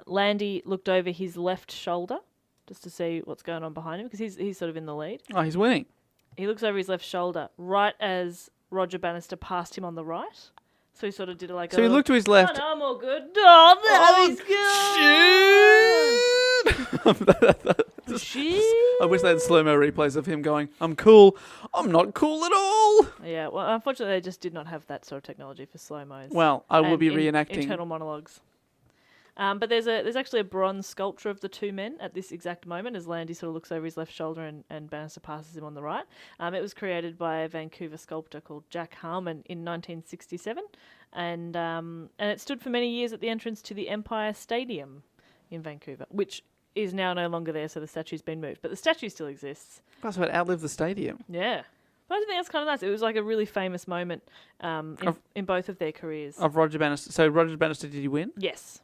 Landy looked over his left shoulder just to see what's going on behind him, because he's sort of in the lead. Oh, he's winning. He looks over his left shoulder right as Roger Bannister passed him on the right. So he sort of did like So he looked to his left. Oh, no, I'm all good. Oh, he's good. Shit. I wish they had slow-mo replays of him going, I'm cool. I'm not cool at all. Yeah, well, unfortunately, they just did not have that sort of technology for slow-mos. Well, I will and be reenacting. internal monologues. But there's actually a bronze sculpture of the two men at this exact moment as Landy sort of looks over his left shoulder and Bannister passes him on the right. It was created by a Vancouver sculptor called Jack Harmon in 1967, and it stood for many years at the entrance to the Empire Stadium in Vancouver, which is now no longer there, so the statue's been moved. But the statue still exists. That's what outlived the stadium. Yeah. But I think that's kind of nice. It was like a really famous moment in both of their careers. Of Roger Bannister. So Roger Bannister, did he win? Yes.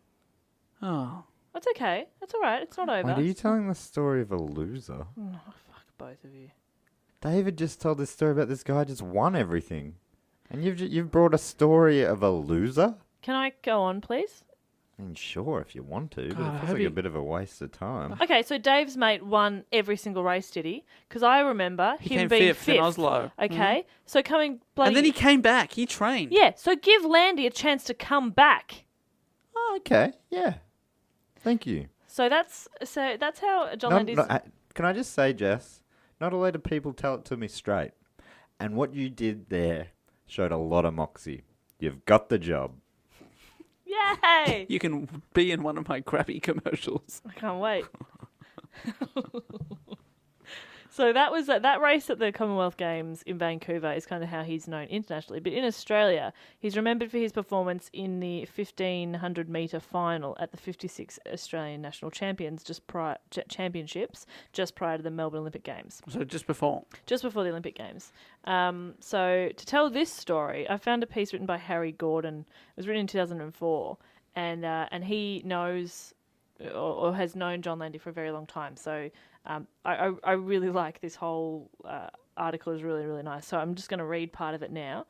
Oh. That's okay. That's all right. It's not over. Wait, are you telling the story of a loser? Oh, fuck both of you. David just told this story about this guy just won everything, and you've brought a story of a loser. Can I go on, please? I mean, sure, if you want to, but God, I it feels hope like a bit of a waste of time. Okay, so Dave's mate won every single race, did he? Because I remember He him came being fifth in Oslo. Okay, so coming bloody... And then he came back. He trained. Yeah, so give Landy a chance to come back. Oh, okay, yeah. Thank you. So that's how John Landy's... Can I just say, Jess, not a lot of people tell it to me straight. And what you did there showed a lot of moxie. You've got the job. Yay! You can be in one of my crappy commercials. I can't wait. So that was that race at the Commonwealth Games in Vancouver is kind of how he's known internationally. But in Australia, he's remembered for his performance in the 1500 metre final at the 56 Australian National Championships just prior to the Melbourne Olympic Games. So just before the Olympic Games. So to tell this story, I found a piece written by Harry Gordon. It was written in 2004, and he knows or has known John Landy for a very long time. So I really like this whole article. Is really, really nice. So I'm just going to read part of it now,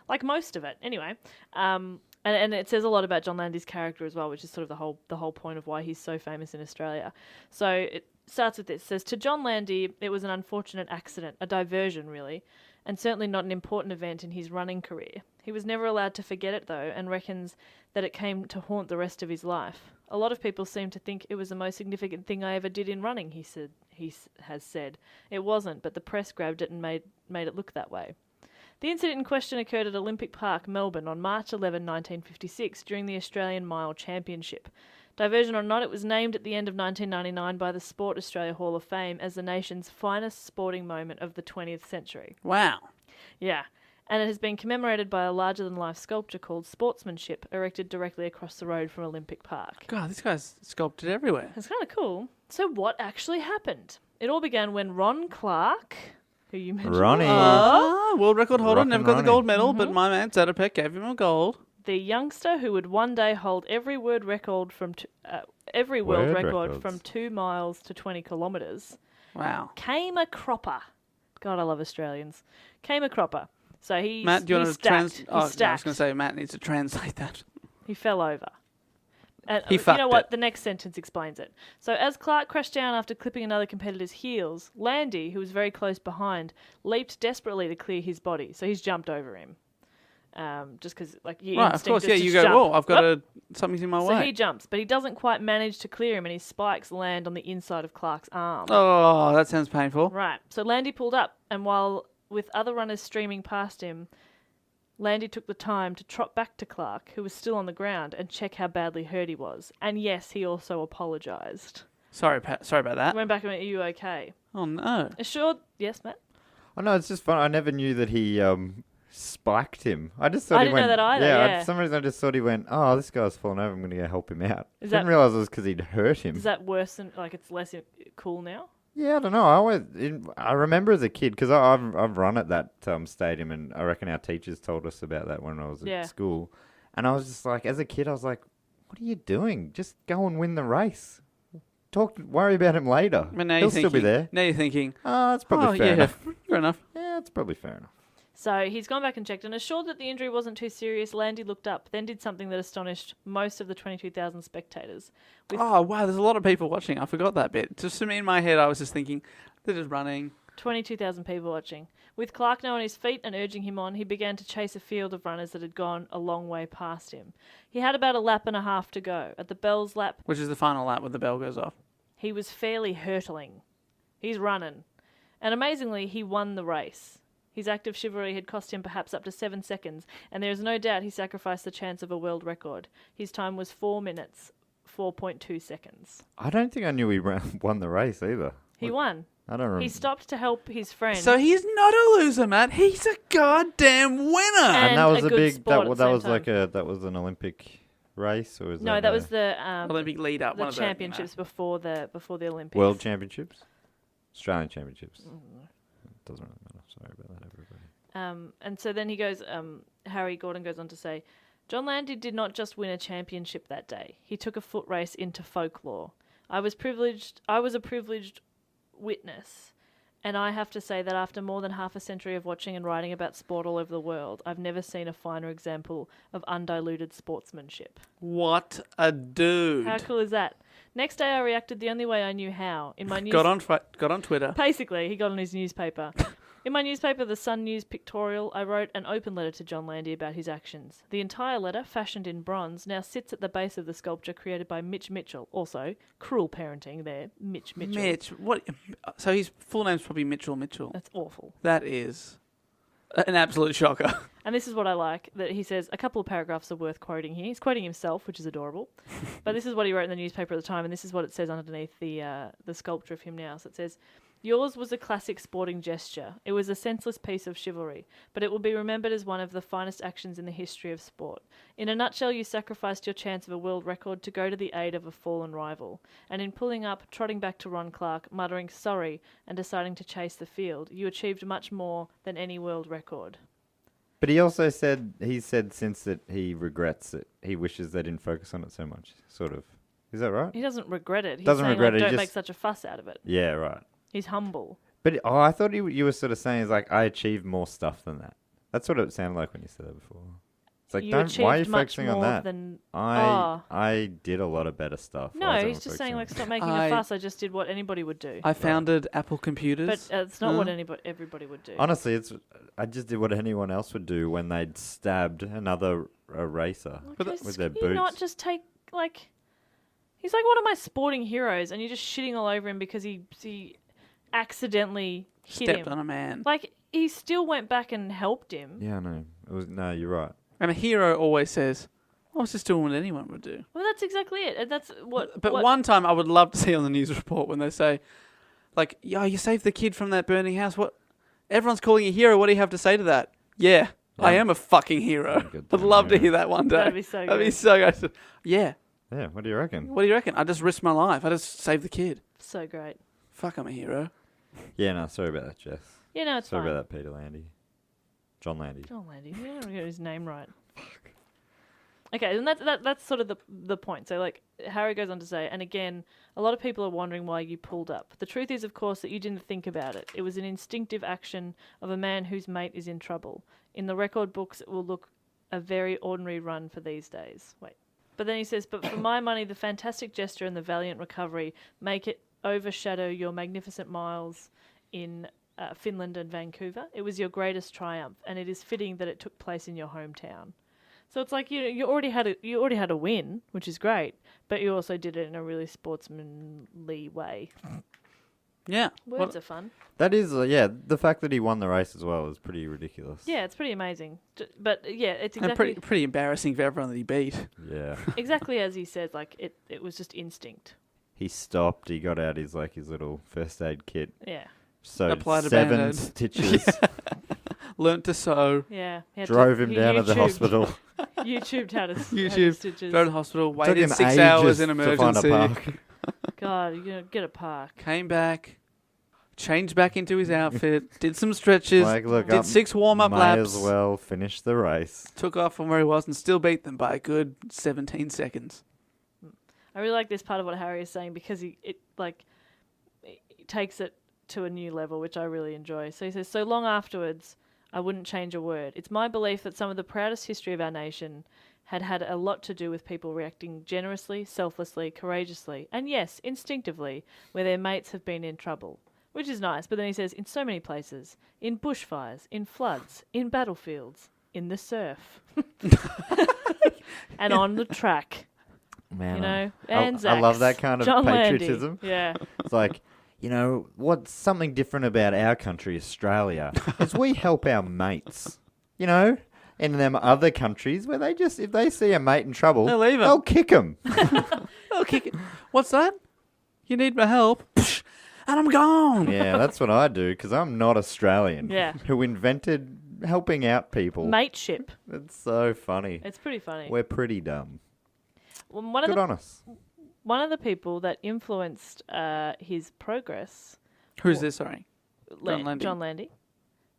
like most of it anyway. And it says a lot about John Landy's character as well, which is sort of the whole point of why he's so famous in Australia. So it starts with this. It says, to John Landy, it was an unfortunate accident, a diversion really, and certainly not an important event in his running career. He was never allowed to forget it though, and reckons that it came to haunt the rest of his life. A lot of people seem to think it was the most significant thing I ever did in running, he has said. It wasn't, but the press grabbed it and made it look that way. The incident in question occurred at Olympic Park, Melbourne, on March 11, 1956, during the Australian Mile Championship. Diversion or not, it was named at the end of 1999 by the Sport Australia Hall of Fame as the nation's finest sporting moment of the 20th century. Wow. Yeah. And it has been commemorated by a larger-than-life sculpture called Sportsmanship, erected directly across the road from Olympic Park. God, this guy's sculpted everywhere. It's kind of cool. So what actually happened? It all began when Ron Clark, who you mentioned... Ronnie. World record holder, Rock never and got the Ronnie. gold medal, but my man Zadopek gave him a gold. The youngster who would one day hold every world record from 2 miles to 20 kilometres. Wow. Came a cropper. God, I love Australians. Came a cropper. So Matt, do you want to stacked. I was going to say Matt needs to translate that. He fell over. And He you fucked know what? it. The next sentence explains it. So as Clark crashed down after clipping another competitor's heels, Landy, who was very close behind, leaped desperately to clear his body. So he's jumped over him. Just because, like, your Right, of instinct course, is yeah, to you go, jump. whoa, I've got Whoop. something's in my So way. he jumps, but he doesn't quite manage to clear him, and his spikes land on the inside of Clark's arm. Oh, that sounds painful. Right. So Landy pulled up, and while with other runners streaming past him, Landy took the time to trot back to Clark, who was still on the ground, and check how badly hurt he was. And yes, he also apologised. Sorry about that. He went back and went, are you okay? Oh, no. Assured? Yes, Matt? Oh, no, it's just fun. I never knew that he spiked him. I just thought I he didn't went... know that either, yeah. For some reason I just thought he went, oh, this guy's fallen over. I'm going to go help him out. that- Didn't realise it was because he'd hurt him. Is that worse than, like, it's less cool now? Yeah, I don't know. I remember as a kid, because I've run at that stadium, and I reckon our teachers told us about that when I was at school. And I was just like, as a kid, I was like, what are you doing? Just go and win the race. Worry about him later. But now He'll still be there. Now you're thinking, Oh, that's probably fair yeah, enough. fair enough. Yeah, it's probably fair enough. So he's gone back and checked, and assured that the injury wasn't too serious, Landy looked up, then did something that astonished most of the 22,000 spectators. Oh, wow, there's a lot of people watching. I forgot that bit. Just to me, in my head, I was just thinking, they're just running. 22,000 people watching. With Clark now on his feet and urging him on, he began to chase a field of runners that had gone a long way past him. He had about a lap and a half to go. At the bell's lap, Which is the final lap when the bell goes off. he was fairly hurtling. He's running. And amazingly, he won the race. His act of chivalry had cost him perhaps up to 7 seconds, and there is no doubt he sacrificed the chance of a world record. His time was 4 minutes, 4.2 seconds. I don't think I knew he won the race either. He won. I don't remember. He stopped to help his friend. So he's not a loser, Matt. He's a goddamn winner. And that was a a good big... sport at the That same was time. like that was an Olympic race? Or was No, that was the Olympic lead up. the one championships before the Olympics. World Championships? Australian Championships? It doesn't really matter. Sorry about that, everybody. And so then he goes, Harry Gordon goes on to say, John Landy did not just win a championship that day. He took a foot race into folklore. I was a privileged witness, And I have to say that after more than half a century of watching and writing about sport all over the world, I've never seen a finer example of undiluted sportsmanship. What a dude. How cool is that? Next day I reacted the only way I knew how. In my news... Got on Twitter. Basically, he got on his newspaper. In my newspaper, the Sun News Pictorial, I wrote an open letter to John Landy about his actions. The entire letter, fashioned in bronze, now sits at the base of the sculpture created by Mitch Mitchell. Also, cruel parenting there, Mitch Mitchell. Mitch, what? So his full name's probably Mitchell Mitchell. That's awful. That is an absolute shocker. And this is what I like, that he says, a couple of paragraphs are worth quoting here. He's quoting himself, which is adorable. But this is what he wrote in the newspaper at the time, and this is what it says underneath the sculpture of him now. So it says, yours was a classic sporting gesture. It was a senseless piece of chivalry, but it will be remembered as one of the finest actions in the history of sport. In a nutshell, you sacrificed your chance of a world record to go to the aid of a fallen rival. And in pulling up, trotting back to Ron Clark, muttering sorry, and deciding to chase the field, you achieved much more than any world record. But he also said, since that he regrets it. He wishes they didn't focus on it so much, sort of. Is that right? He doesn't regret it. He's Doesn't saying, regret like, it, don't he make just- such a fuss out of it. Yeah, right. He's humble. But I thought you were sort of saying, I achieved more stuff than that. That's what it sounded like when you said that before. It's like, You why are you achieved much focusing on more that? than- I did a lot of better stuff. Why No, is he's everyone just saying, focusing like, on stop making a fuss. I just did what anybody would do. I founded Apple Computers. But it's not what everybody would do. Honestly, I just did what anyone else would do when they'd stabbed another racer with their Can you boots. not just take, like... He's like one of my sporting heroes, and you're just shitting all over him because he accidentally hit Stepped him. on a man. Like, he still went back and helped him. Yeah, I know. No, you're right. And a hero always says, I was just doing what anyone would do. Well, that's exactly it. And that's what... But what, one time I would love to see on the news report when they say, like, yo, you saved the kid from that burning house. What? Everyone's calling you a hero. What do you have to say to that? Yeah, I am a fucking hero. Good I'd damn love to hero. hear that one day. That'd be so That'd be good. so good. Yeah. Yeah, what do you reckon? What do you reckon? I just risked my life. I just saved the kid. So great. Fuck, I'm a hero. Yeah, no, sorry about that, Jess. Yeah, no, it's Sorry fine. about that, Peter Landy. John Landy. John Landy. You don't get his name right. Okay, and that's sort of the point. So, like, Harry goes on to say, and again, a lot of people are wondering why you pulled up. The truth is, of course, that you didn't think about it. It was an instinctive action of a man whose mate is in trouble. In the record books, it will look a very ordinary run for these days. Wait. But then he says, but for my money, the fantastic gesture and the valiant recovery make it overshadow your magnificent miles in Finland and Vancouver. It was your greatest triumph, and it is fitting that it took place in your hometown. So it's like you already had a win, which is great, but you also did it in a really sportsmanly way. Yeah. Words are fun. That is, the fact that he won the race as well is pretty ridiculous. Yeah, it's pretty amazing. But yeah, it's And exactly pretty embarrassing for everyone that he beat. Yeah. exactly as he says. Like it was just instinct. He stopped, he got out his little first aid kit. Yeah, So Applied a 7 Band-Aid. stitches, Learnt to sew. yeah. He had drove to, him he down to the YouTubed- hospital. YouTubed how to YouTube. stitches. Go to the hospital. Took Waited him 6 hours ages in to find a emergency. park. God, you're gonna get a park. Came back. Changed back into his outfit. Did some stretches. Like, look, did 6 warm-up may laps. as well finish the race. Took off from where he was and still beat them by a good 17 seconds. I really like this part of what Harry is saying because it takes it to a new level, which I really enjoy. So he says, so long afterwards, I wouldn't change a word. It's my belief that some of the proudest history of our nation had a lot to do with people reacting generously, selflessly, courageously, and yes, instinctively, where their mates have been in trouble. Which is nice, but then he says, in so many places, in bushfires, in floods, in battlefields, in the surf, and on the track. Man, You know, I Anzacs, love that kind of John Landy. patriotism. Yeah. It's like, what's something different about our country, Australia, is we help our mates. In them other countries where they just, if they see a mate in trouble, They'll leave 'em. they'll kick him. I'll kick it. What's that? You need my help? Psh, and I'm gone. Yeah, that's what I do because I'm not Australian. Yeah. Who invented helping out people. Mateship. It's so funny. It's pretty funny. We're pretty dumb. Well, Good on us. one of the people that influenced his progress, Who's this? Sorry. John Landy. John Landy,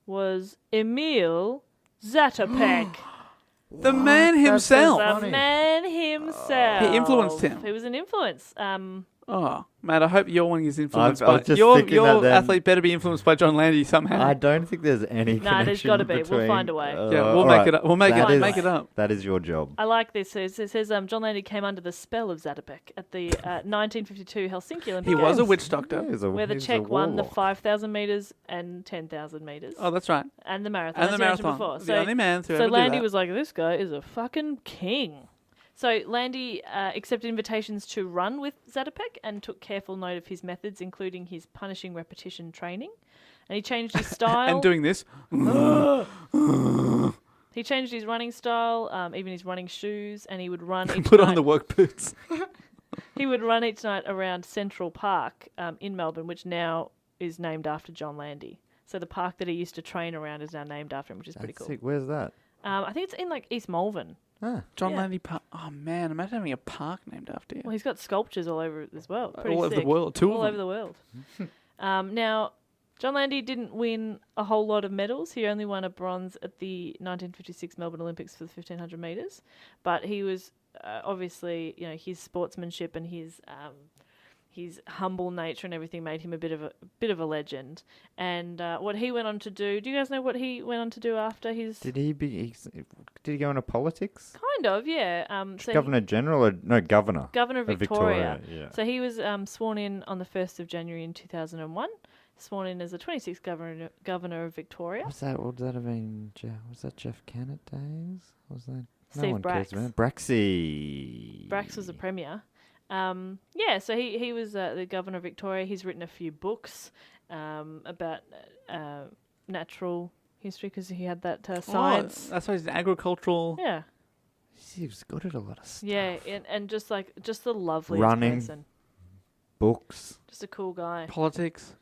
was Emil Zatopek. The man himself. The funny. man himself. He influenced him. He was an influence. Oh, Matt, I hope your one is influenced I was by just your thinking that then. athlete. Better be influenced by John Landy somehow. I don't think there's any connection. Nah, there's gotta be. We'll between- find a way. Yeah, we'll all make right. it up. We'll make That it is- make it up. That is your job. I like this. It says John Landy came under the spell of Zatopek at the 1952 Helsinki Olympic He was a Games, witch doctor. where the he's a Czech won the warlock. 5,000 meters and 10,000 meters, Oh, that's right. and the marathon. And as the you mentioned marathon. before. The So, only man to so ever do Landy that. was like, "This guy is a fucking king." So Landy accepted invitations to run with Zatopek and took careful note of his methods, including his punishing repetition training. And he changed his style. and doing this. He changed his running style, even his running shoes, and he would run each Put night. on the work boots. He would run each night around Central Park in Melbourne, which now is named after John Landy. So the park that he used to train around is now named after him, which is pretty That's cool. sick. Where's that? I think it's in like East Malvern. Ah, John Yeah. Landy Park. Oh man, imagine having a park named after you. Well, he's got sculptures all over it as well. Pretty All over the sick. world. Two all of over them. the world. Now, John Landy didn't win a whole lot of medals. He only won a bronze at the 1956 Melbourne Olympics for the 1500 metres. But he was obviously, his sportsmanship and his humble nature and everything made him a bit of a legend. And what he went on to do you guys know what he went on to do after his? did he go into politics? Kind of, yeah. So Governor General or no Governor? Governor of Victoria. Yeah. So he was sworn in on the 1st of January in 2001, sworn in as the 26th governor of Victoria. What's that? Would that have been? Was that Jeff Kennett days? Was that? Steve no one cares, Brax. man. Braxy. Brax was the premier. So he was the governor of Victoria. He's written a few books about natural history because he had that science. Oh, that's why he's an agricultural. Yeah, He was good at a lot of stuff. yeah, and just the loveliest Running. person. Books. Just a cool guy. Politics.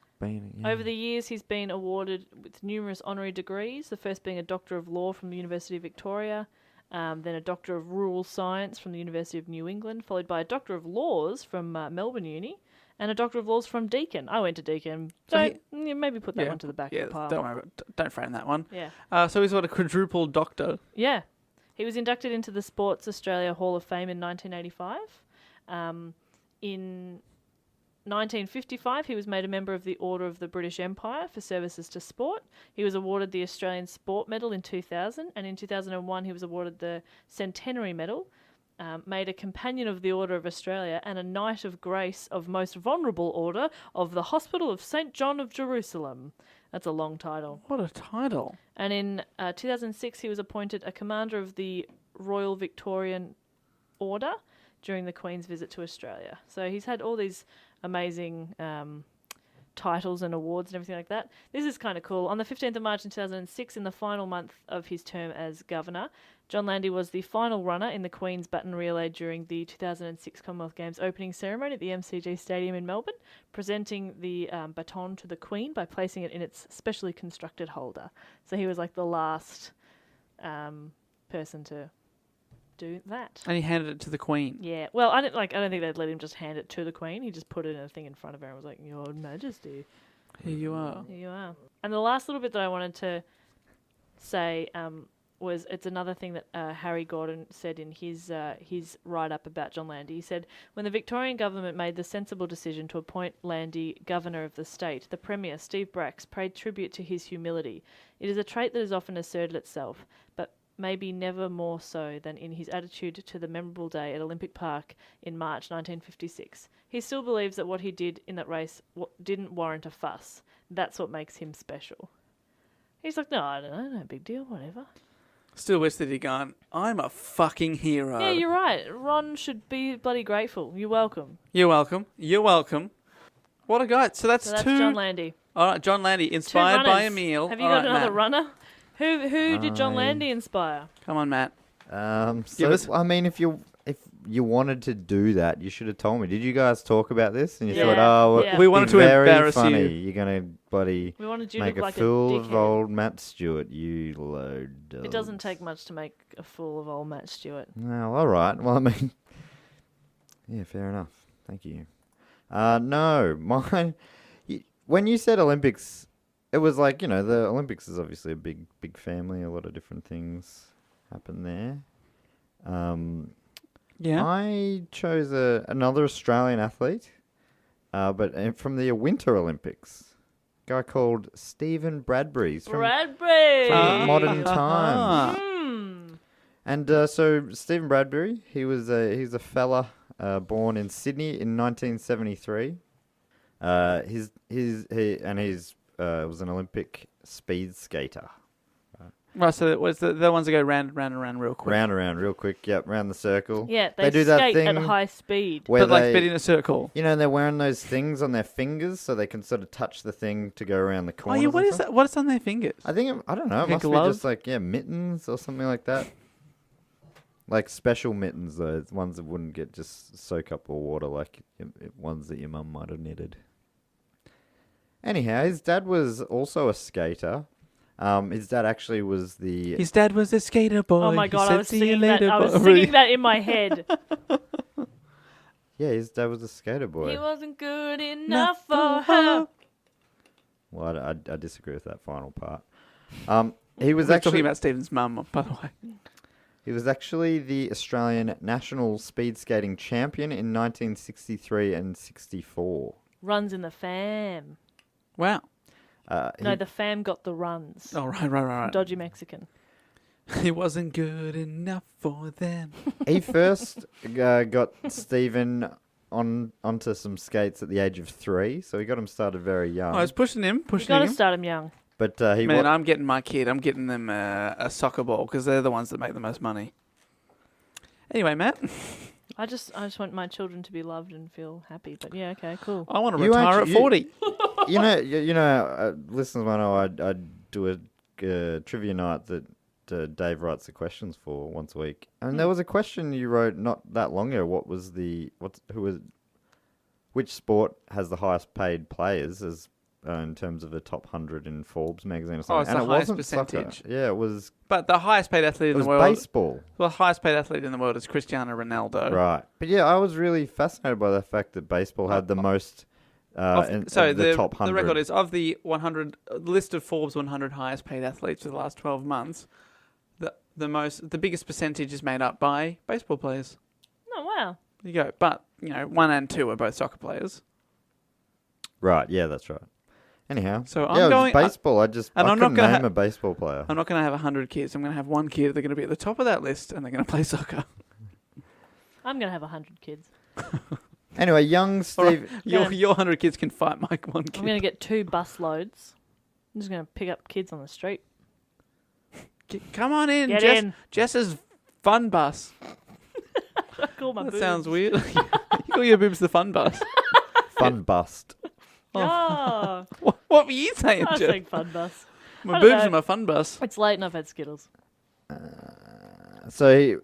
Over the years, he's been awarded with numerous honorary degrees, the first being a Doctor of Law from the University of Victoria, then a Doctor of Rural Science from the University of New England, followed by a Doctor of Laws from Melbourne Uni, and a Doctor of Laws from Deakin. I went to Deakin, so maybe put that one to the back of the pile. Don't worry about don't frame that one. Yeah. So he's got a quadruple doctor. Yeah. He was inducted into the Sports Australia Hall of Fame in 1985. In 1955, he was made a member of the Order of the British Empire for services to sport. He was awarded the Australian Sport Medal in 2000, and in 2001 he was awarded the Centenary Medal, made a Companion of the Order of Australia, and a Knight of Grace of Most Vulnerable Order of the Hospital of St. John of Jerusalem. That's a long title. What a title. And in 2006 he was appointed a Commander of the Royal Victorian Order during the Queen's visit to Australia. So he's had all these amazing titles and awards and everything like that. This is kind of cool. On the 15th of March in 2006, in the final month of his term as governor, John Landy was the final runner in the Queen's baton relay during the 2006 Commonwealth Games opening ceremony at the MCG Stadium in Melbourne, presenting the baton to the Queen by placing it in its specially constructed holder. So he was like the last person to do that. And he handed it to the Queen. Yeah. Well, I don't think they'd let him just hand it to the Queen. He just put it in a thing in front of her and was like, "Your Majesty, Here you are. here you are." And the last little bit that I wanted to say was it's another thing that Harry Gordon said in his write-up about John Landy. He said, when the Victorian government made the sensible decision to appoint Landy governor of the state, the Premier, Steve Brax, paid tribute to his humility. It is a trait that has often asserted itself, but maybe never more so than in his attitude to the memorable day at Olympic Park in March 1956. He still believes that what he did in that race didn't warrant a fuss. That's what makes him special. He's like, no, I don't know, no big deal, whatever. Still wish that he'd gone, I'm a fucking hero. Yeah, you're right. Ron should be bloody grateful. You're welcome. You're welcome. You're welcome. What a guy. So that's two. John Landy. All right, John Landy, Two inspired by a runners. meal. Have you All got right, another Matt. runner? Who did John Landy inspire? Come on, Matt. So Give us- I mean, if you wanted to do that, you should have told me. Did you guys talk about this? And you Yeah. thought, oh, Yeah. We wanted to very embarrass funny. you. You're gonna bloody We wanted you to make look a like fool a of dickhead. old Matt Stewart. You low dog. It doesn't take much to make a fool of old Matt Stewart. No, all right. Well, I mean, yeah, fair enough. Thank you. No, mine. When you said Olympics, it was like, the Olympics is obviously a big family. A lot of different things happen there. Yeah. I chose another Australian athlete, but from the Winter Olympics. A guy called Stephen Bradbury. He's Bradbury. from modern Uh-huh. times. Hmm. And so Stephen Bradbury, he's a fella born in Sydney in 1973. He was an Olympic speed skater. Right, so it was the ones that go round and round real quick. Round around real quick, yep, round the circle. Yeah, they do that skate thing at high speed. where But like they, spit in a circle. you know, they're wearing those things on their fingers so they can sort of touch the thing to go around the Oh corners. yeah, what and is stuff. that? What's on their fingers? I think I don't know. It Like a must be glove? just like mittens or something like that. Like special mittens though, it's ones that wouldn't get just soak up with water like ones that your mum might have knitted. Anyhow, his dad was also a skater. His dad actually was the His dad was a skater boy. Oh my He god, said, I was "See you singing that. later, I was boy." singing that in my head. his dad was a skater boy. He wasn't good enough for her. Well, I disagree with that final part. He was We're actually talking about Stephen's mum, by the way. He was actually the Australian national speed skating champion in 1963 and 64. Runs in the fam. Wow. No, the fam got the runs. Oh, right. Dodgy Mexican. He wasn't good enough for them. He first got Stephen onto some skates at the age of 3, so he got him started very young. I was pushing him. You got to start him young. But Man, I'm getting my kid. I'm getting them a soccer ball because they're the ones that make the most money. Anyway, Matt, I just want my children to be loved and feel happy. But yeah, okay, cool. I want to You retire actually- at 40. listeners might know I do a trivia night that Dave writes the questions for once a week. And there was a question you wrote not that long ago. Which sport has the highest paid players as in terms of the top 100 in Forbes magazine or something? it's and the it highest wasn't soccer. percentage. Yeah, it was. But the highest paid athlete It in was the world. baseball. Well, the highest paid athlete in the world is Cristiano Ronaldo. Right. But yeah, I was really fascinated by the fact that baseball had the most of the top 100. The record is of the 100 list of Forbes 100 highest paid athletes for the last 12 months. The biggest percentage is made up by baseball players. Oh wow. There you go. But 1 and 2 are both soccer players. Right, yeah, that's right. Anyhow, So yeah, I'm it was going baseball. I I'm not couldn't gonna name a baseball player. I'm not going to have 100 kids. I'm going to have one kid. They're going to be at the top of that list, and they're going to play soccer. I'm gonna have 100 kids. Anyway, young All right, Steve. your 100 kids can fight my one kid. I'm gonna get 2 bus loads. I'm just gonna pick up kids on the street. Come on in, Get Jess. in. Jess's fun bus. I call my That boobs. sounds weird. You call your boobs the fun bus. Fun bust. Oh, What were you saying, I was Jess? saying fun bus. My I don't boobs know. are my fun bus. It's late and I've had Skittles. So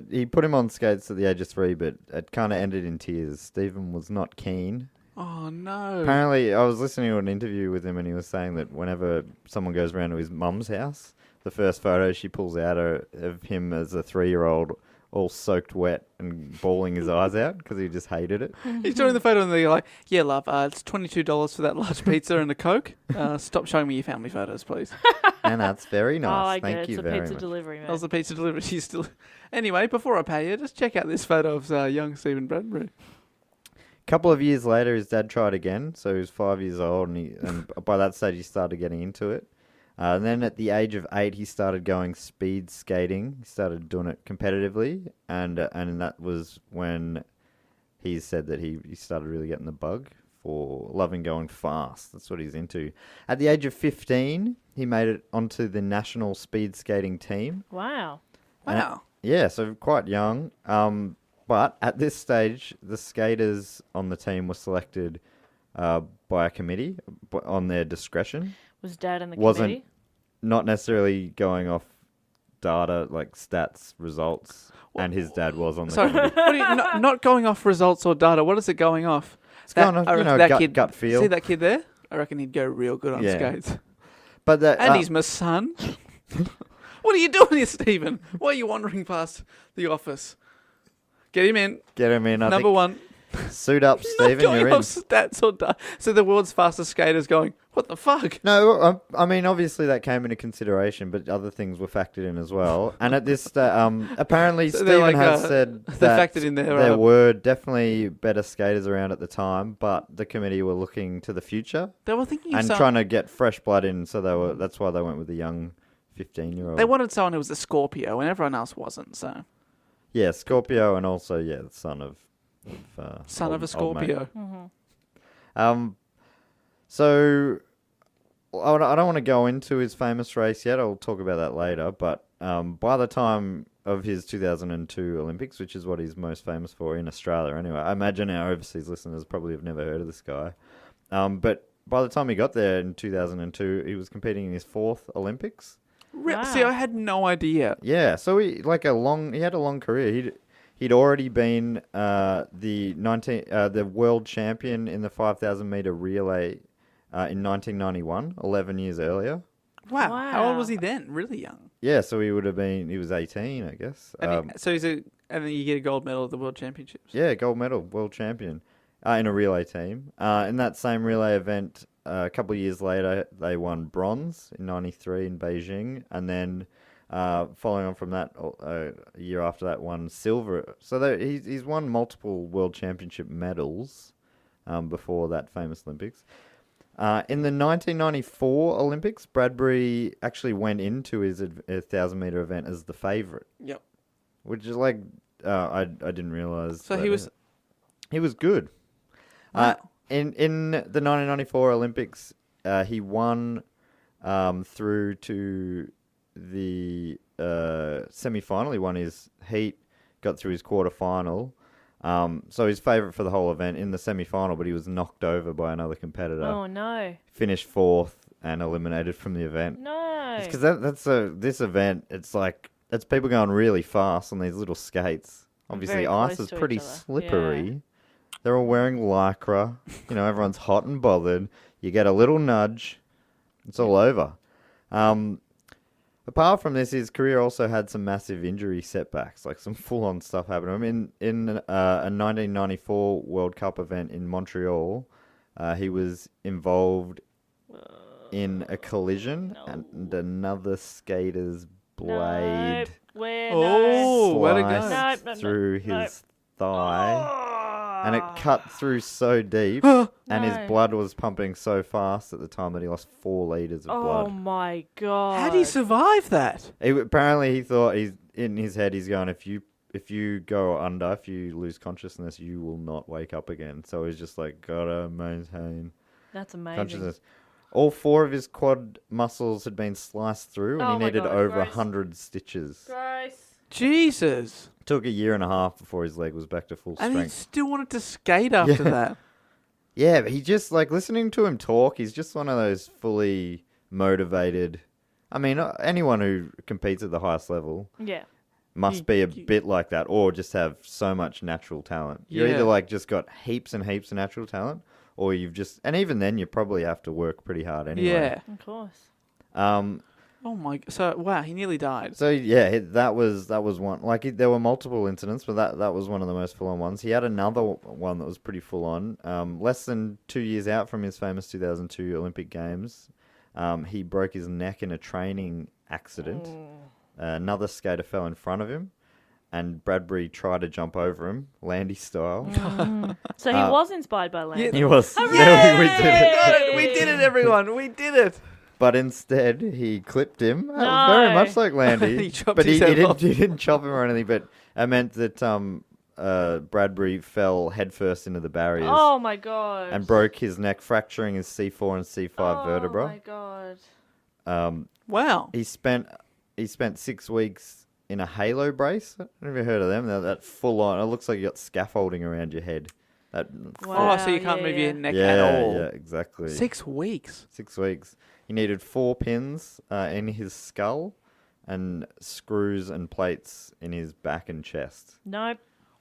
he put him on skates at the age of 3, but it kind of ended in tears. Stephen was not keen. Oh no. Apparently, I was listening to an interview with him, and he was saying that whenever someone goes around to his mum's house, the first photo she pulls out of him as a 3-year-old, all soaked wet and bawling his eyes out because he just hated it. He's showing the photo and they're like, "Yeah, love, it's $22 for that large pizza and a Coke. Stop showing me your family photos, please." And that's very Oh, nice. I get Thank it. you It's a very pizza much. delivery, man. That was the pizza delivery. She's still. Anyway, before I pay you, just check out this photo of young Stephen Bradbury. Couple of years later, his dad tried again. So he was 5 years old, and by that stage, he started getting into it. And then at the age of 8, he started going speed skating. He started doing it competitively, and that was when he said that he started really getting the bug for loving going fast. That's what he's into. At the age of 15, he made it onto the national speed skating team. Wow. Wow. Yeah, so quite young. But at this stage, the skaters on the team were selected by a committee on their discretion. Was Dad in the Wasn't committee? not necessarily going off data like stats, results, and his dad was on the So, committee. what are you, not going off results or data. What is it going off? It's going off, I reckon that gut feel. See that kid there? I reckon he'd go real good on Yeah. skates. But that, And he's my son. What are you doing here, Stephen? Why are you wandering past the office? Get him in. get him in. I Number think. one. Suit up, Not Stephen. going You're off in. stats or data. So the world's fastest skater's going, What the fuck? No, I mean, obviously that came into consideration, but other things were factored in as well. And at this, apparently So they're Stephen like, has said they that factored in their, there were definitely better skaters around at the time, but the committee were looking to the future They were thinking of and trying to get fresh blood in. So that's why they went with the young 15-year-old. They wanted someone who was a Scorpio, and everyone else wasn't. So Yeah, Scorpio, and also the son of son of a old mate. Scorpio. So I don't want to go into his famous race yet. I'll talk about that later. But by the time of his 2002 Olympics, which is what he's most famous for in Australia anyway, I imagine our overseas listeners probably have never heard of this guy. But by the time he got there in 2002, he was competing in his 4th Olympics. Wow. See, I had no idea. Yeah, so he had a long career. He'd already been the world champion in the 5,000 meter relay in 1991, 11 years earlier. Wow. How old Wow. was he then? Really young. Yeah, so he was 18, I guess. And and then you get a gold medal at the World Championships. Yeah, gold medal, world champion in a relay team. In that same relay event, a couple of years later, they won bronze in 93 in Beijing. And then following on from that, a year after that, won silver. So he's won multiple world championship medals before that famous Olympics. In the 1994 Olympics, Bradbury actually went into his 1,000-meter event as the favourite. Yep. Which is like, I didn't realise. So he was good. Wow. In the 1994 Olympics, he won through to the semi-final. He won his heat, got through his quarter-final. So he's favourite for the whole event in the semi-final, but he was knocked over by another competitor. Oh, no. Finished 4th and eliminated from the event. No. Because this event, it's people going really fast on these little skates. Obviously, Very ice close is to pretty each other. slippery. Yeah. They're all wearing lycra. Everyone's hot and bothered. You get a little nudge, it's all over. Apart from this, his career also had some massive injury setbacks, like some full-on stuff happened to him. In a 1994 World Cup event in Montreal, he was involved in a collision and another skater's blade Oh, where'd it go? sliced through his thigh. And it cut through so deep, and his blood was pumping so fast at the time that he lost 4 litres of blood. Oh, my God. How do you survive that? Apparently, he thought in his head he's going, if you go under, if you lose consciousness, you will not wake up again. So he's just like, gotta maintain That's amazing. consciousness. All 4 of his quad muscles had been sliced through, and Oh he my needed God, over gross. 100 stitches. Gross. Jesus. Took a year and a half before his leg was back to full And he strength. still wanted to skate after that. Yeah, but he just, listening to him talk, he's just one of those fully motivated... I mean, anyone who competes at the highest level Yeah. must be a bit like that, or just have so much natural talent. You're Yeah. either, just got heaps and heaps of natural talent, or you've just... And even then, you probably have to work pretty hard anyway. Yeah. Of course. Oh my. So wow, he nearly died. So yeah, that was one. There were multiple incidents, but that was one of the most full on ones. He had another one that was pretty full on. Less than 2 years out from his famous 2002 Olympic Games, he broke his neck in a training accident. Another skater fell in front of him, and Bradbury tried to jump over him, Landy style. So he was inspired by Land. He was. Hooray! Yeah, we did it. Got it. We did it, everyone. We did it. But instead, he clipped him. No. Very much like Landy. He chopped but his head off. he didn't chop him or anything. But it meant that Bradbury fell headfirst into the barriers Oh, my God. and broke his neck, fracturing his C4 and C5 vertebra. Oh, my God. Wow. He spent 6 weeks in a halo brace. I don't know if you've heard of them. They're that full on. It looks like you got scaffolding around your head. That Wow. Oh, so you can't move your neck yeah, at all. yeah, exactly. 6 weeks. 6 weeks. He needed 4 pins in his skull and screws and plates in his back and chest. Nope.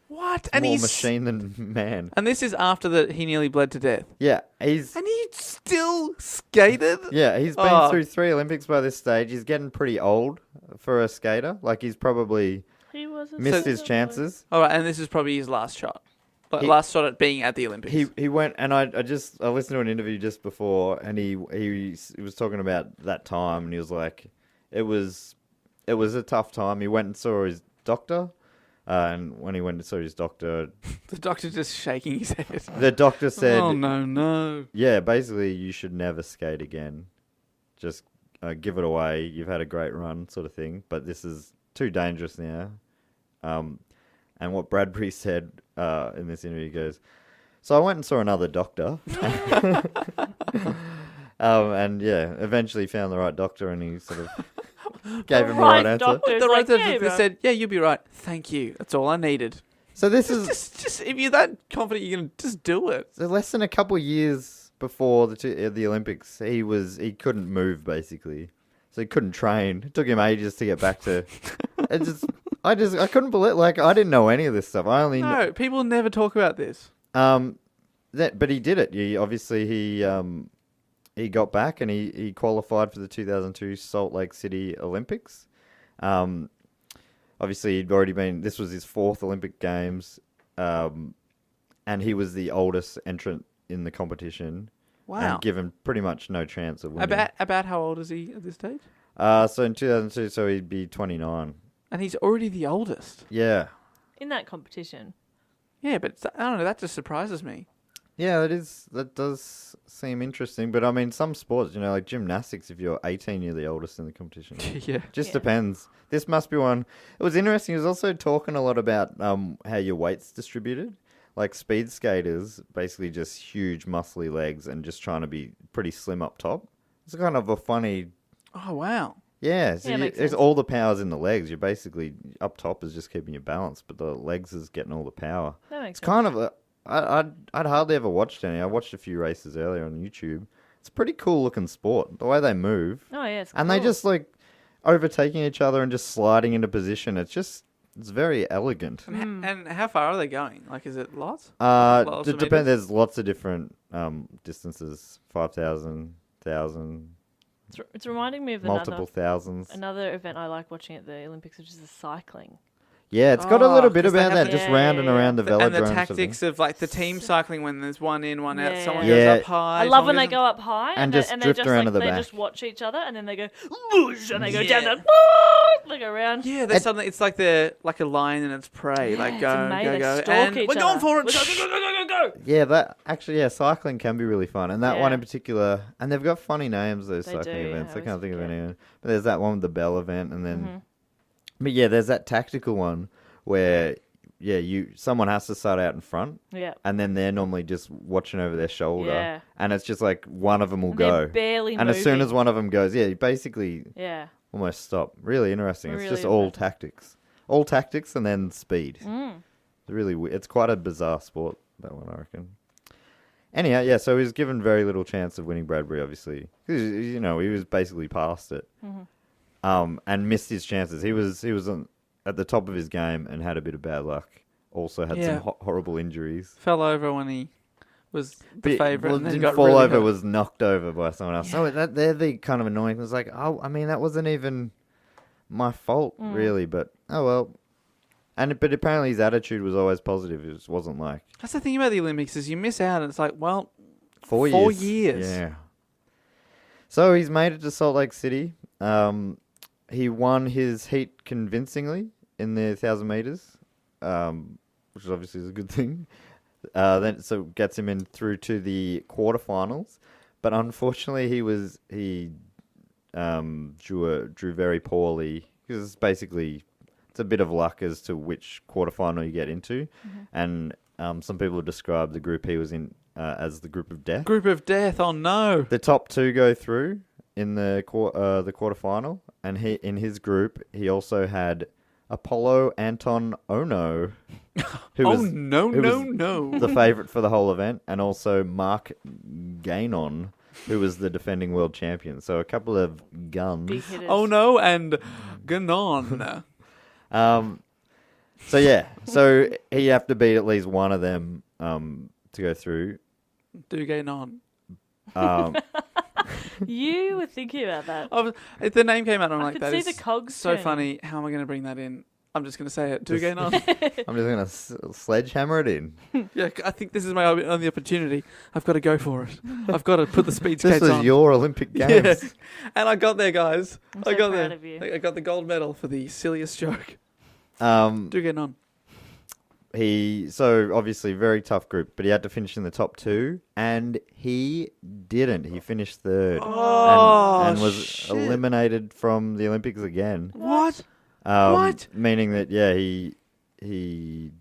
What? More machine than man. And this is after he nearly bled to death. Yeah, he's And he still skated. he's been Oh. through 3 Olympics by this stage. He's getting pretty old for a skater. He's probably He was a missed his silver. chances. All right, and this is probably his last shot. last shot at being at the Olympics. He went, and I listened to an interview just before, and he was talking about that time, and he was like, it was a tough time. He went and saw his doctor, and when he went and saw his doctor, the doctor just shaking his head. The doctor said, "Oh no." Yeah, basically, you should never skate again. Just give it away. You've had a great run, sort of thing. But this is too dangerous now. And what Bradbury said in this interview, he goes, so I went and saw another doctor. And eventually found the right doctor, and he sort of gave him the right answer. The right doctor said, "Yeah, you'll be right. Thank you. That's all I needed." So this is just if you're that confident, you're gonna just do it. So less than a couple of years before the Olympics, he couldn't move basically, so he couldn't train. It took him ages to get back to. I couldn't believe, like, I didn't know any of this stuff. People never talk about this. But he did it. He got back, and he qualified for the 2002 Salt Lake City Olympics. Obviously, he'd already been. This was his 4th Olympic Games, and he was the oldest entrant in the competition. Wow! And given pretty much no chance of winning. About how old is he at this stage? So in 2002, so he'd be 29. And he's already the oldest. Yeah. In that competition. Yeah, but I don't know. That just surprises me. Yeah, that does seem interesting. But I mean, some sports, like gymnastics, if you're 18, you're the oldest in the competition. Just depends. This must be one. It was interesting. He was also talking a lot about how your weight's distributed. Like speed skaters, basically just huge muscly legs and just trying to be pretty slim up top. It's kind of a funny... Oh, wow. Yeah, so it's all the power's in the legs. You're basically, up top is just keeping your balance, but the legs is getting all the power. That makes sense. Kind of I'd hardly ever watched any. I watched a few races earlier on YouTube. It's a pretty cool looking sport, the way they move. Oh, yeah, it's cool. And they just like overtaking each other and just sliding into position. It's very elegant. And how far are they going? Like, is it lots? It depends. There's lots of different distances, 5,000, 1,000. It's reminding me of multiple thousands. Another event I like watching at the Olympics, which is the cycling. Yeah, it's got a little bit about that, just round and around the velodrome. And the tactics of like the team cycling when there's one in, one out, someone goes up high. I love when they go up high and just drift around to the back. They just watch each other and then they go whoosh, and they go down the they go around. Yeah, suddenly it's like they're like a lion and its prey. Like go, and we're going for it. Go. Yeah, cycling can be really fun, and that one in particular, and they've got funny names. Those cycling events, I can't think of anyone. But there's that one with the Bell event, and then. But yeah, there's that tactical one where someone has to start out in front, and then they're normally just watching over their shoulder, and it's just like one of them will go, barely and moving. As soon as one of them goes, you basically almost stop. Really interesting. It's just all tactics, and then speed. It's really weird. It's quite a bizarre sport, that one, I reckon. Anyhow, so he was given very little chance of winning Bradbury, obviously, because he was basically past it. And missed his chances. He was at the top of his game and had a bit of bad luck. Also had some horrible injuries. Fell over when he was the favourite. Well, didn't fall over, was knocked over by someone else. So they're the kind of annoying things. Like, that wasn't even my fault, really. But, oh well. But apparently his attitude was always positive. It just wasn't like... That's the thing about the Olympics is you miss out and it's like, well, 4 years. 4 years. Yeah. So he's made it to Salt Lake City. He won his heat convincingly in the 1,000 meters, which obviously is a good thing. Then gets him in through to the quarterfinals, but unfortunately he drew very poorly because it's a bit of luck as to which quarterfinal you get into, and some people describe the group he was in as the group of death. Group of death. Oh no! The top 2 go through in the quarterfinal, and in his group he also had Apollo Anton Ono, who was the favourite for the whole event, and also Mark Gainon, who was the defending world champion. So a couple of guns. Ono and Ganon. So he'd have to beat at least one of them to go through. Do Ganon. You were thinking about that. The name came out and I'm like, that that is the cogs so funny. How am I going to bring that in? I'm just going to say it. Duganon. I'm just going to sledgehammer it in. Yeah, I think this is my only opportunity. I've got to go for it. I've got to put the speed This skates was on. your Olympic Games. Yeah. And I got there, guys. I'm I so got proud there. of you. I got the gold medal for the silliest joke. Duganon. So obviously very tough group, but he had to finish in the top 2, and he didn't. He finished 3rd and was shit. eliminated from the Olympics again. What? What? Meaning that he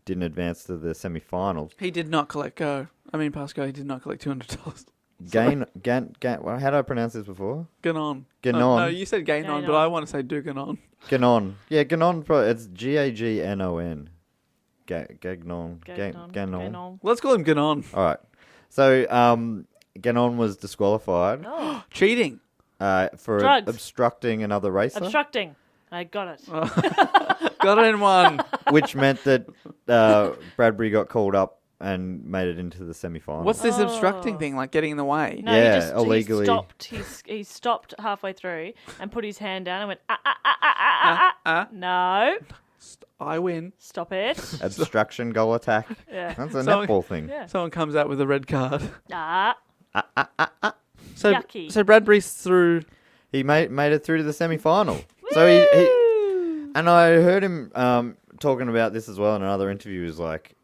didn't advance to the semi-finals. He did not collect go. Pasco, he did not collect $200. Well, how did I pronounce this before? Ganon. Ganon. No, you said Ganon, but I want to say Duganon. Ganon. Yeah, Ganon. It's Gagnon. Ganon. Let's call him Ganon. All right. So Ganon was disqualified Oh, Cheating. for Drugs. obstructing another racer, obstructing. I got it. Got it in one. which meant that Bradbury got called up and made it into the semi-final. What's this obstructing thing, like getting in the way? No, Yeah, he just illegally. He stopped halfway through and put his hand down and went, No, I win. stop it. Obstruction, goal attack. Yeah. That's a So- netball thing. Yeah. Someone comes out with a red card. So, Yucky. so Bradbury's through. He made it through to the semi-final. So he and I heard him talking about this as well in another interview. He was like,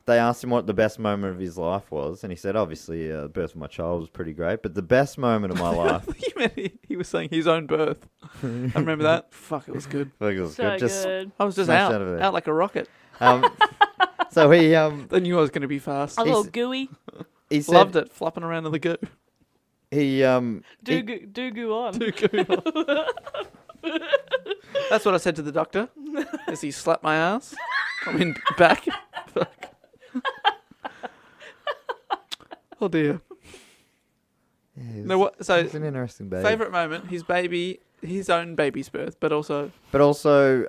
they asked him what the best moment of his life was, and he said, obviously, the birth of my child was pretty great, but the best moment of my life... You meant he was saying his own birth. I remember that. Fuck, it was good. Like, it was So good. Just good. I was just Smashed out out of there. like a rocket. so he I knew I was going to be fast. A little gooey. he said Loved it, flopping around in the goo. he Do goo on. That's what I said to the doctor as he slapped my ass. I mean, back. Fuck. Oh dear. Yeah, No, what? So it's an interesting baby. favorite moment, his own baby's birth, but also But also,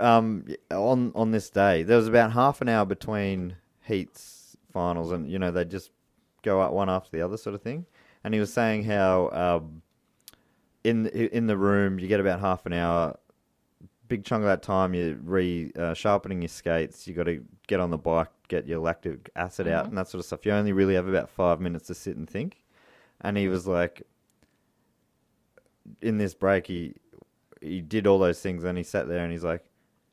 on this day, there was about half an hour between heats, finals, and they just go out one after the other, sort of thing. And he was saying how in the room you get about half an hour. Big chunk of that time you're sharpening your skates. You got to get on the bike, get your lactic acid out, and that sort of stuff. You only really have about 5 minutes to sit and think. And he was like, in this break, he did all those things, and he sat there and he's like,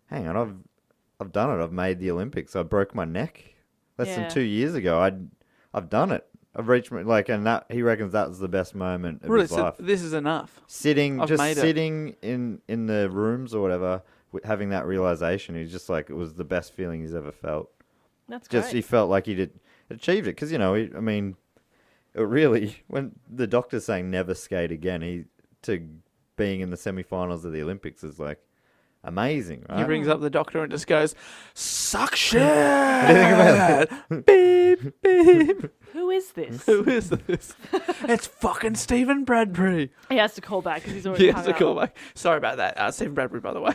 "Hang on, I've done it. I've made the Olympics. I broke my neck less than 2 years ago. I've done it. I've reached and that he reckons that was the best moment of really, his so life. this is enough. Sitting I've made it. in the rooms or whatever, having that realization, he's just like, it was the best feeling he's ever felt. That's great. Just he felt like he did achieved it because it really, when the doctor's saying never skate again, to being in the semi-finals of the Olympics is like amazing, right? He brings up the doctor and just goes, "Suck shit." What do you think about that? Beep beep. Who is this? Who is this? It's fucking Stephen Bradbury. He has to call back because he's already He hung has to up. call back. Sorry about that. Stephen Bradbury, by the way.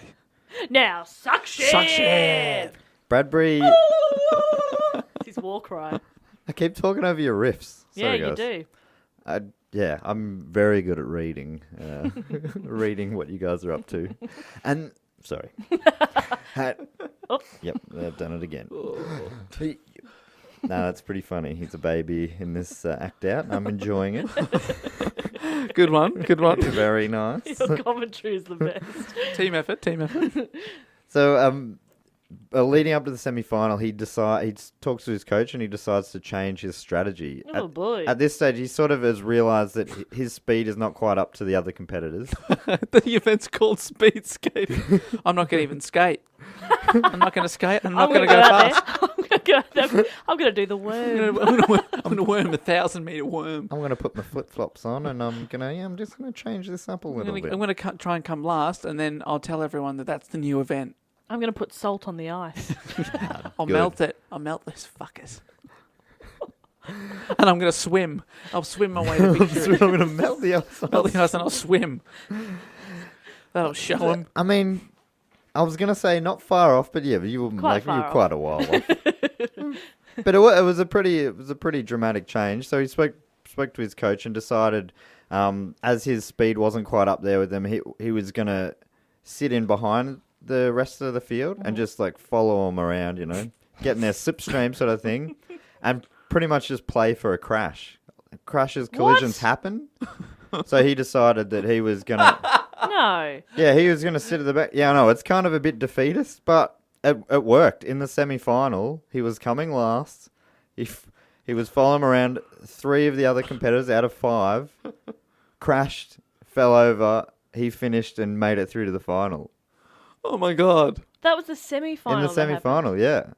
Now, suck shit! Suck shit. Bradbury, It's his war cry. I keep talking over your riffs. Yeah, Sorry, you guys. do. I'm very good at reading, reading what you guys are up to, and sorry. Yep, they've done it again. No, that's pretty funny. He's a baby in this act out. I'm enjoying it. Good one. Good one. Very nice. Your commentary is the best. Team effort. Team effort. So, leading up to the semi-final, he talks to his coach and he decides to change his strategy. Oh, boy. At this stage, he sort of has realised that his speed is not quite up to the other compcompetitors. The event's called speed skating. I'm not going to even skate. I'm not going to skate. I'm not going to go fast. I'm going to do the worm. I'm going to worm 1,000-meter worm. I'm going to put my flip-flops on and I'm just going to change this up a little bit. I'm going to try and come last, and then I'll tell everyone that that's the new event. I'm going to put salt on the ice. I'll Good. melt it. I'll melt those fuckers. And I'm going to swim. I'll swim my way to victory. I'm going to melt the ice. Melt the ice and I'll swim. That'll show them. I mean, I was going to say not far off, but yeah, but you were Quite far quite a while off. But it was a pretty dramatic change. So he spoke to his coach and decided, as his speed wasn't quite up there with them, he was going to sit in behind the rest of the field and just like follow them around, you know, getting their slipstream sort of thing, and pretty much just play for a crash. Crashes, collisions happen. So he decided that he was gonna. No. Yeah, he was gonna sit at the back. Yeah, I know it's kind of a bit defeatist, but it worked. In the semi-final, he was coming last. He was following around 3 of the other competitors out of 5. Crashed, fell over. He finished and made it through to the final. Oh my God. That was the semi-final. In the semi-final, yeah.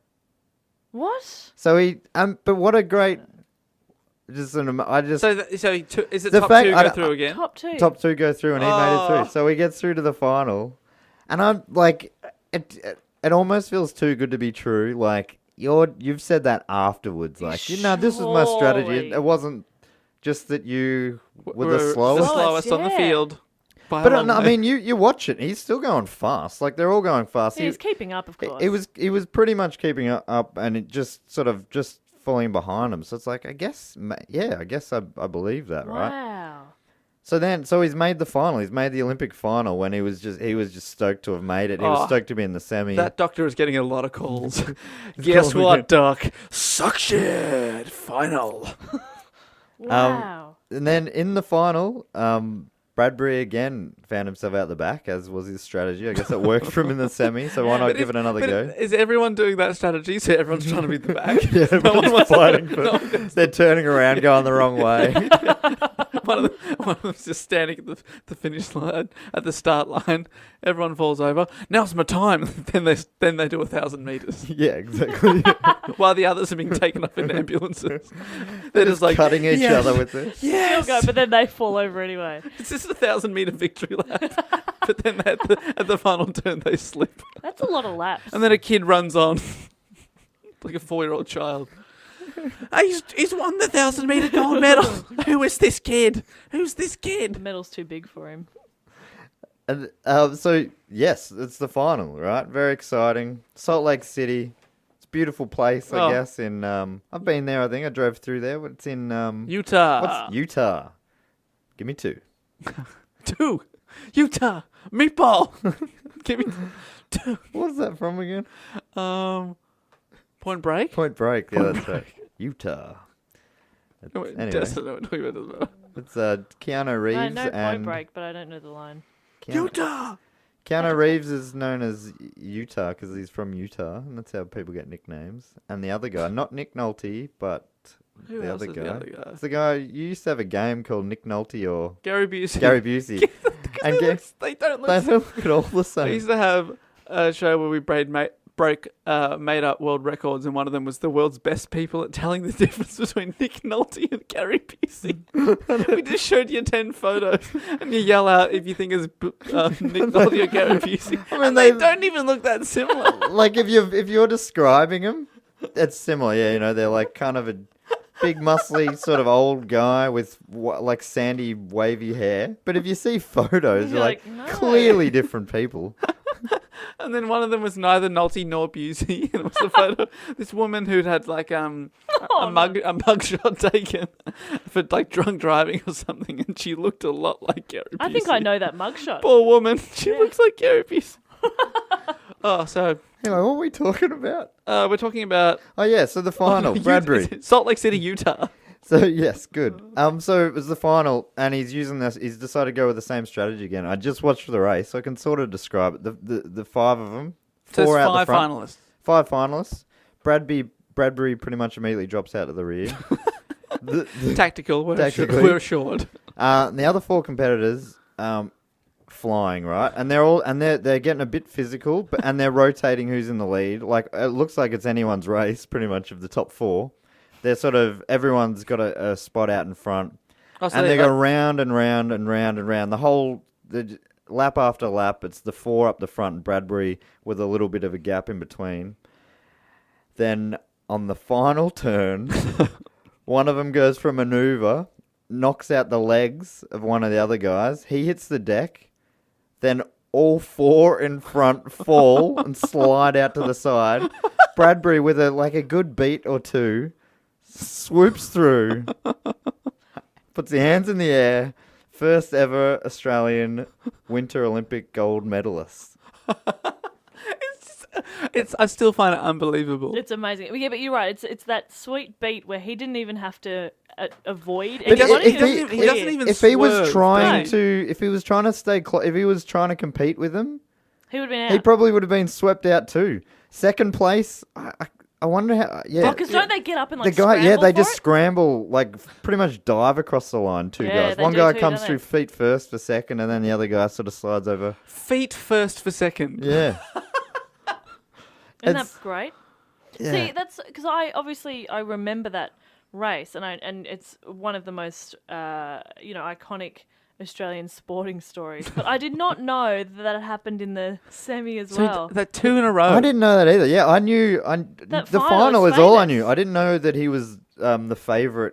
What? So he, but what a great. Is it the top 2 go through again? Top 2. Top 2 go through, and he made it through. So he gets through to the final, and I'm like, it almost feels too good to be true. Like you've said that afterwards. Like this was my strategy. It wasn't just that you were the slowest on the field. But I mean, you watch it. He's still going fast. Like they're all going fast. He's keeping up, of course. He was pretty much keeping up, and it just sort of just falling behind him. So it's like, I guess I believe that, right? Wow. So he's made the final. He's made the Olympic final when he was just stoked to have made it. He was stoked to be in the semi. That doctor is getting a lot of calls. Guess what, Doc? Suction final. Wow. And then in the final, Bradbury again found himself out the back, as was his strategy. I guess it worked for him in the semi, so why not give it another go? Is everyone doing that strategy? So everyone's trying to be the back? Yeah, everyone's fighting. They're turning around, going the wrong way. One of them's just standing at the finish line, at the start line. Everyone falls over. Now's my time. Then they do 1,000 meters. Yeah, exactly. While the others are being taken up in ambulances. They're just like cutting each other with this. Yes. Still go, but then they fall over anyway. It's just a 1,000-meter victory lap. But then at the final turn, they slip. That's a lot of laps. And then a kid runs on, like a 4-year-old child. He's won the 1,000-meter gold medal. Who is this kid? Who's this kid? The medal's too big for him. And so yes, it's the final, right? Very exciting. Salt Lake City. It's a beautiful place, I guess. In I've been there. I think I drove through there. It's in Utah. What's Utah? Give me 2. 2. Utah. Meatball. Give me 2. What's that from again? Point Break? Point Break. Yeah, that's right. Utah. Anyway. It's Keanu Reeves. I know and Point Break, but I don't know the line. Utah. Keanu Reeves is known as Utah because he's from Utah, and that's how people get nicknames. And the other guy, not Nick Nolte, but the other guy. It's the guy, you used to have a game called Nick Nolte or Gary Busey. Gary Busey. And they don't look at all the same. We used to have a show where we made up world records, and one of them was the world's best people at telling the difference between Nick Nolte and Gary Busey. We just showed you 10 photos, and you yell out if you think it's Nick Nolte or Gary Busey. I mean, they don't even look that similar. Like if you're describing them, it's similar. Yeah, you know, they're like kind of a big, muscly, sort of old guy with like sandy, wavy hair. But if you see photos, you're like no. Clearly different people. And then one of them was neither Nolte nor Busey. And it was a photo of this woman who'd had like a mugshot taken for like drunk driving or something, and she looked a lot like Gary Busey. I think I know that mugshot. Poor woman. She looks like Gary Busey. So anyway, what are we talking about? We're talking about so the final, Bradbury, Salt Lake City, Utah. So yes, good. So it was the final, and he's using this. He's decided to go with the same strategy again. I just watched the race, so I can sort of describe it. The 5 of them, 4 out the front, finalists. 5 finalists. Bradbury pretty much immediately drops out of the rear. Tactical. We're assured. And the other 4 competitors, flying, right? And they're getting a bit physical, and they're rotating who's in the lead. Like it looks like it's anyone's race, pretty much of the top 4. They're sort of, everyone's got a spot out in front. Oh, so and they go round and round and round and round. The lap after lap, it's the 4 up the front, Bradbury with a little bit of a gap in between. Then on the final turn, one of them goes for a maneuver, knocks out the legs of one of the other guys. He hits the deck. Then all 4 in front fall and slide out to the side. Bradbury with a good beat or 2. Swoops through, puts the hands in the air, first ever Australian Winter Olympic gold medalist. I still find it unbelievable. It's amazing. Yeah, but you're right. It's that sweet beat where he didn't even have to avoid anybody. He doesn't even if he was swerve. trying No. to, if he was trying to stay, if he was trying to compete with him, He would have been out. he probably would have been swept out too. Second place, I wonder how. Yeah, Because don't they get up and the like guy, scramble they for just it? scramble, like pretty much dive across the line. Two Yeah, guys. they One do guy too, comes don't through they? feet first for second, and then the other guy sort of slides over. Feet first for second. Yeah. Isn't It's- that great? Yeah. See, that's because I remember that race, and it's one of the most iconic Australian sporting stories. But I did not know that it happened in the semi as So well. that 2 in a row. I didn't know that either. Yeah, I knew. That The final final is is all I famous. knew. I didn't know that he was the favourite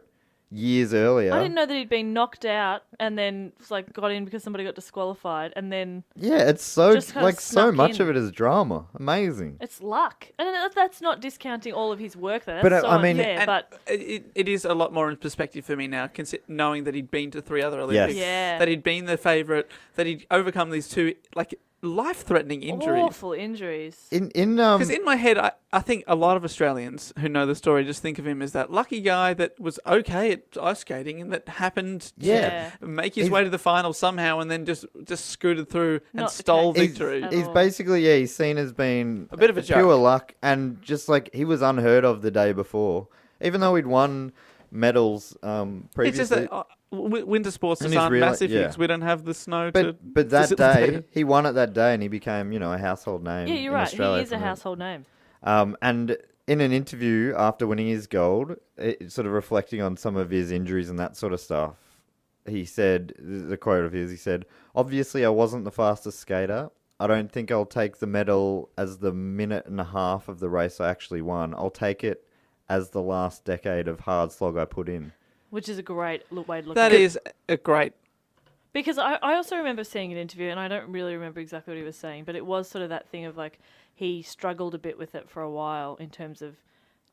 years earlier. I didn't know that he'd been knocked out and then got in because somebody got disqualified, and then Yeah, it's so Just kinda so snuck much in. of it is drama. Amazing. it's luck. And that's not discounting all of his work there. But, That's so I mean- unfair, And but it is a lot more in perspective for me now, knowing that he'd been to 3 other Olympics, Yeah. that he'd been the favourite, that he'd overcome these 2 life-threatening injuries. awful injuries. In Because in my head, I think a lot of Australians who know the story just think of him as that lucky guy that was okay at ice skating and that happened Yeah. to make his He's- way to the final somehow and then just scooted through and Not the stole case. victory. At he's all. basically he's seen as being A bit of a pure joke. luck, and just like he was unheard of the day before, even though he'd won medals It's previously. just that winter sports And just he's aren't really- massive yeah. because we don't have the snow to but that day facilitate it. he won it that day, and he became a household name. Yeah, you're in right. Australia He is a from it. household name. And in an interview after winning his gold, sort of reflecting on some of his injuries and that sort of stuff, he said, the quote of his, he said, "Obviously I wasn't the fastest skater. I don't think I'll take the medal as the minute and a half of the race I actually won. I'll take it as the last decade of hard slog I put in." Which is a great way to look That at it. is a great. Because I also remember seeing an interview, and I don't really remember exactly what he was saying, but it was sort of that thing of he struggled a bit with it for a while in terms of,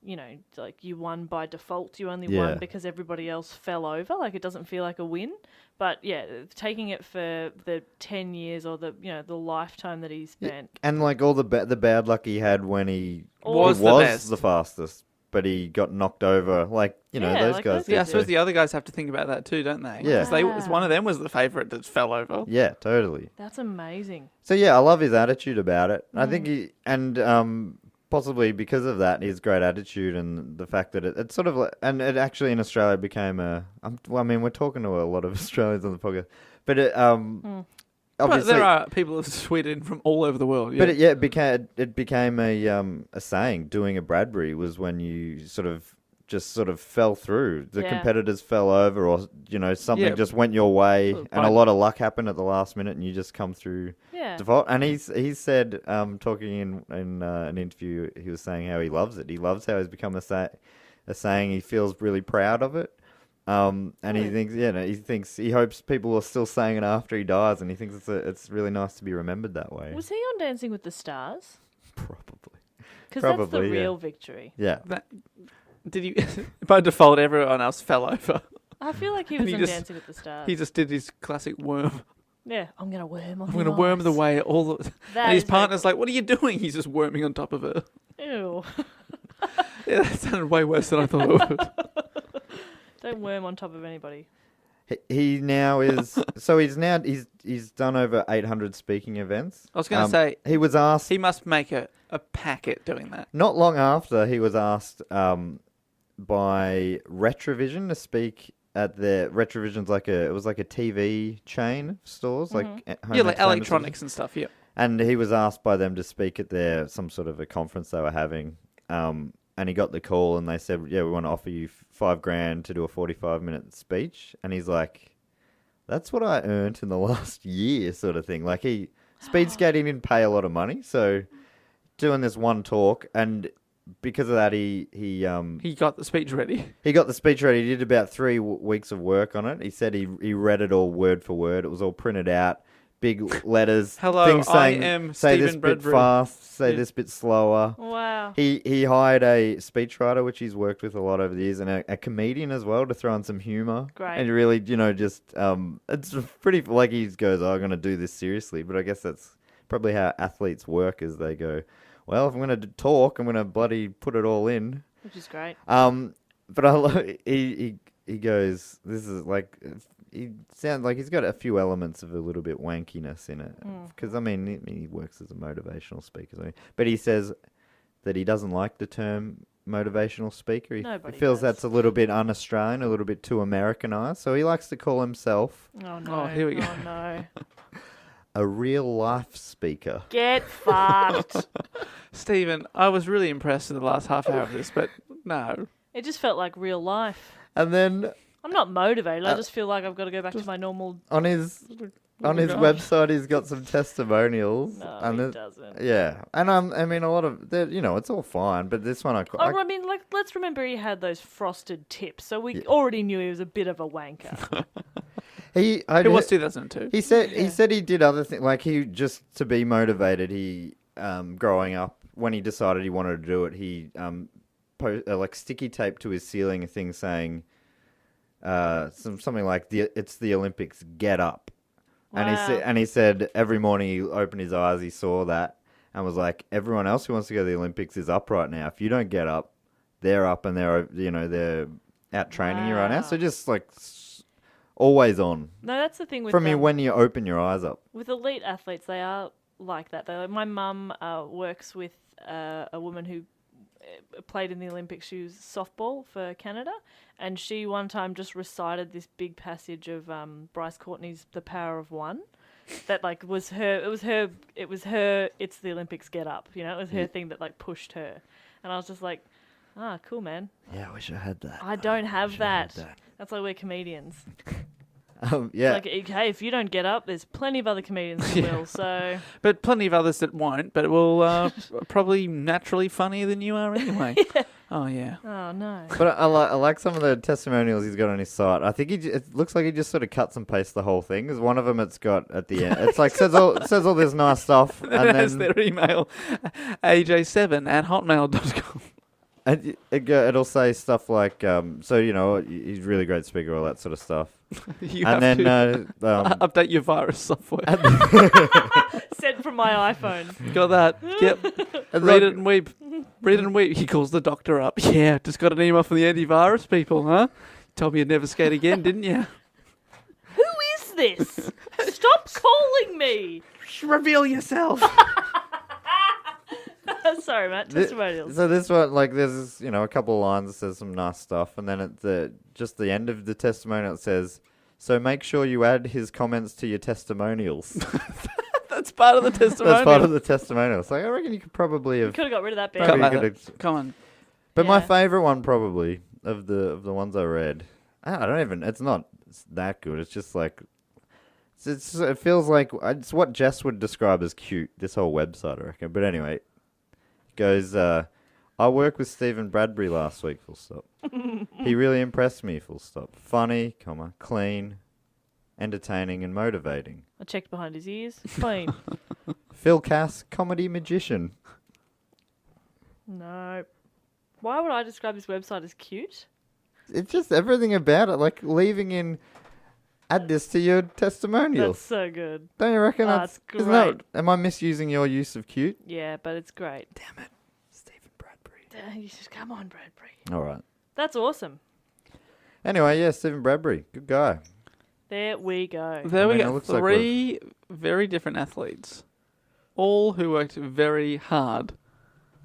you won by default, you only Yeah. won because everybody else fell over. It doesn't feel like a win. But yeah, taking it for the 10 years or the lifetime that he spent. And all the bad luck he had when he Was he the was best. the fastest, but he got knocked over. Yeah, those like guys. those did Yeah, I Yeah. suppose too. the other guys have to think about that too, don't they? Yeah. 'Cause one of them was the favourite that fell over. Yeah, totally. That's amazing. So yeah, I love his attitude about it. I Mm. think possibly because of that, his great attitude and the fact that it's sort of and it actually in Australia became we're talking to a lot of Australians on the podcast, but it Mm. But obviously there are people of Sweden from all over the world. Yeah. But it became a saying. Doing a Bradbury was when you sort of fell through. The Yeah. competitors fell over, or something Yeah. just went your way, Well, and a lot of luck happened at the last minute, and you just come through Yeah. default. And he said, talking in an interview, he was saying how he loves it. He loves how it's become a saying. He feels really proud of it. And he thinks he hopes people are still saying it after he dies, and he thinks it's really nice to be remembered that way. Was he on Dancing with the Stars? Probably. Because that's the Probably, yeah. real victory. Yeah. Did you? By default, everyone else fell over. I feel like he And was he on just- Dancing with the Stars. He just did his classic worm. Yeah, I'm going to worm on I'm going to worm the way all the. That And his is very partner's like, "What are you doing?" He's just worming on top of her. Ew. Yeah, that sounded way worse than I thought it would. Don't worm on top of anybody. He now is so he's done over 800 speaking events. I was going to say he was asked he must make a packet doing that. not long after he was asked by Retrovision to speak at their Retrovision's like a TV chain of stores like home Yeah, like entertainment electronics stores. and stuff. Yeah. And he was asked by them to speak at some sort of a conference they were having. And he got the call, and they said, "Yeah, we want to offer you $5,000 to do a 45-minute speech." And he's like, "That's what I earned in the last year," sort of thing. Like speed skating didn't pay a lot of money, so doing this one talk, and because of that, he He got the speech ready. he got the speech ready. He did about 3 weeks of work on it. He said he read it all word for word. It was all printed out, big letters. Hello, things saying, I am say Stephen this bit Bradbury." fast, say Yeah. this bit slower. Wow. He hired a speechwriter, which he's worked with a lot over the years, and a comedian as well to throw in some humour. Great. And really, just it's pretty he goes, "I'm going to do this seriously," but I guess that's probably how athletes work, as they go, well, if I'm going to talk, I'm going to bloody put it all in. Which is great. But he goes, this is like, he sounds like he's got a few elements of a little bit wankiness in it. Because, I mean, he works as a motivational speaker. But he says that he doesn't like the term motivational speaker. He feels that's a little bit un-Australian, a little bit too Americanized. So he likes to call himself... Oh, no. Oh, here we go. Oh, no. a real-life speaker. Get fucked. Stephen, I was really impressed with the last half hour of this, but no. It just felt like real life. And then... I'm not motivated. I just feel like I've got to go back to my normal... On his website, he's got some testimonials. No, and he doesn't. Yeah. And I mean, a lot of... it's all fine, but this one... I mean, like, let's remember he had those frosted tips, so we already knew he was a bit of a wanker. It was 2002. He said he did other things, like he just to be motivated. He growing up when he decided he wanted to do it, he like sticky tape to his ceiling a thing saying something like it's the Olympics, get up. Wow. And he said every morning he opened his eyes, he saw that and was like, everyone else who wants to go to the Olympics is up right now. If you don't get up, they're up and they're out training you right now. So just like always on. No, that's the thing with when you open your eyes up. With elite athletes, they are like that. My mum works with a woman who played in the Olympics. She was softball for Canada, and she one time just recited this big passage of Bryce Courtney's "The Power of One." That like was her. It was her. It's the Olympics. Get up. It was her thing that like pushed her, and I was just like, cool, man. Yeah, I wish I had that. I don't have that. That's why we're comedians. Yeah. Like, okay, if you don't get up, there's plenty of other comedians that will, so... But plenty of others that won't, but will probably naturally funnier than you are anyway. Yeah. Oh, yeah. Oh, no. But I like some of the testimonials he's got on his site. I think it looks like he just sort of cuts and pastes the whole thing. Because one of them it's got at the end. It's like says all this nice stuff. And then has their email, aj7@hotmail.com. And it'll say stuff like, he's a really great speaker, all that sort of stuff. You have to update your virus software. Sent from my iPhone. Got that. Yep. Read it and weep. Read it and weep. He calls the doctor up. Yeah, just got an email from the antivirus people, huh? Told me you'd never skate again, didn't you? Who is this? Stop calling me. Reveal yourself. Sorry, Matt. Testimonials. So this one, like, there's a couple of lines that says some nice stuff, and then at the end of the testimonial it says, "So make sure you add his comments to your testimonials." That's part of the testimonial. That's part of the testimonial. So I reckon you could probably have. You could have got rid of that bit. Come on. But my favourite one probably of the ones I read, it's not that good. It's just like. It feels like it's what Jess would describe as cute. This whole website, I reckon. But anyway. Goes, I worked with Stephen Bradbury last week, full stop. He really impressed me, full stop. Funny, clean, entertaining and motivating. I checked behind his ears. Clean. Phil Cass, comedy magician. No. Why would I describe this website as cute? It's just everything about it, like leaving in... Add this to your testimonials. That's so good. Don't you reckon that's great? Am I misusing your use of cute? Yeah, but it's great. Damn it. Stephen Bradbury. You just come on, Bradbury. All right. That's awesome. Anyway, yeah, Stephen Bradbury. Good guy. There we go. There we go. Three very different athletes. All who worked very hard.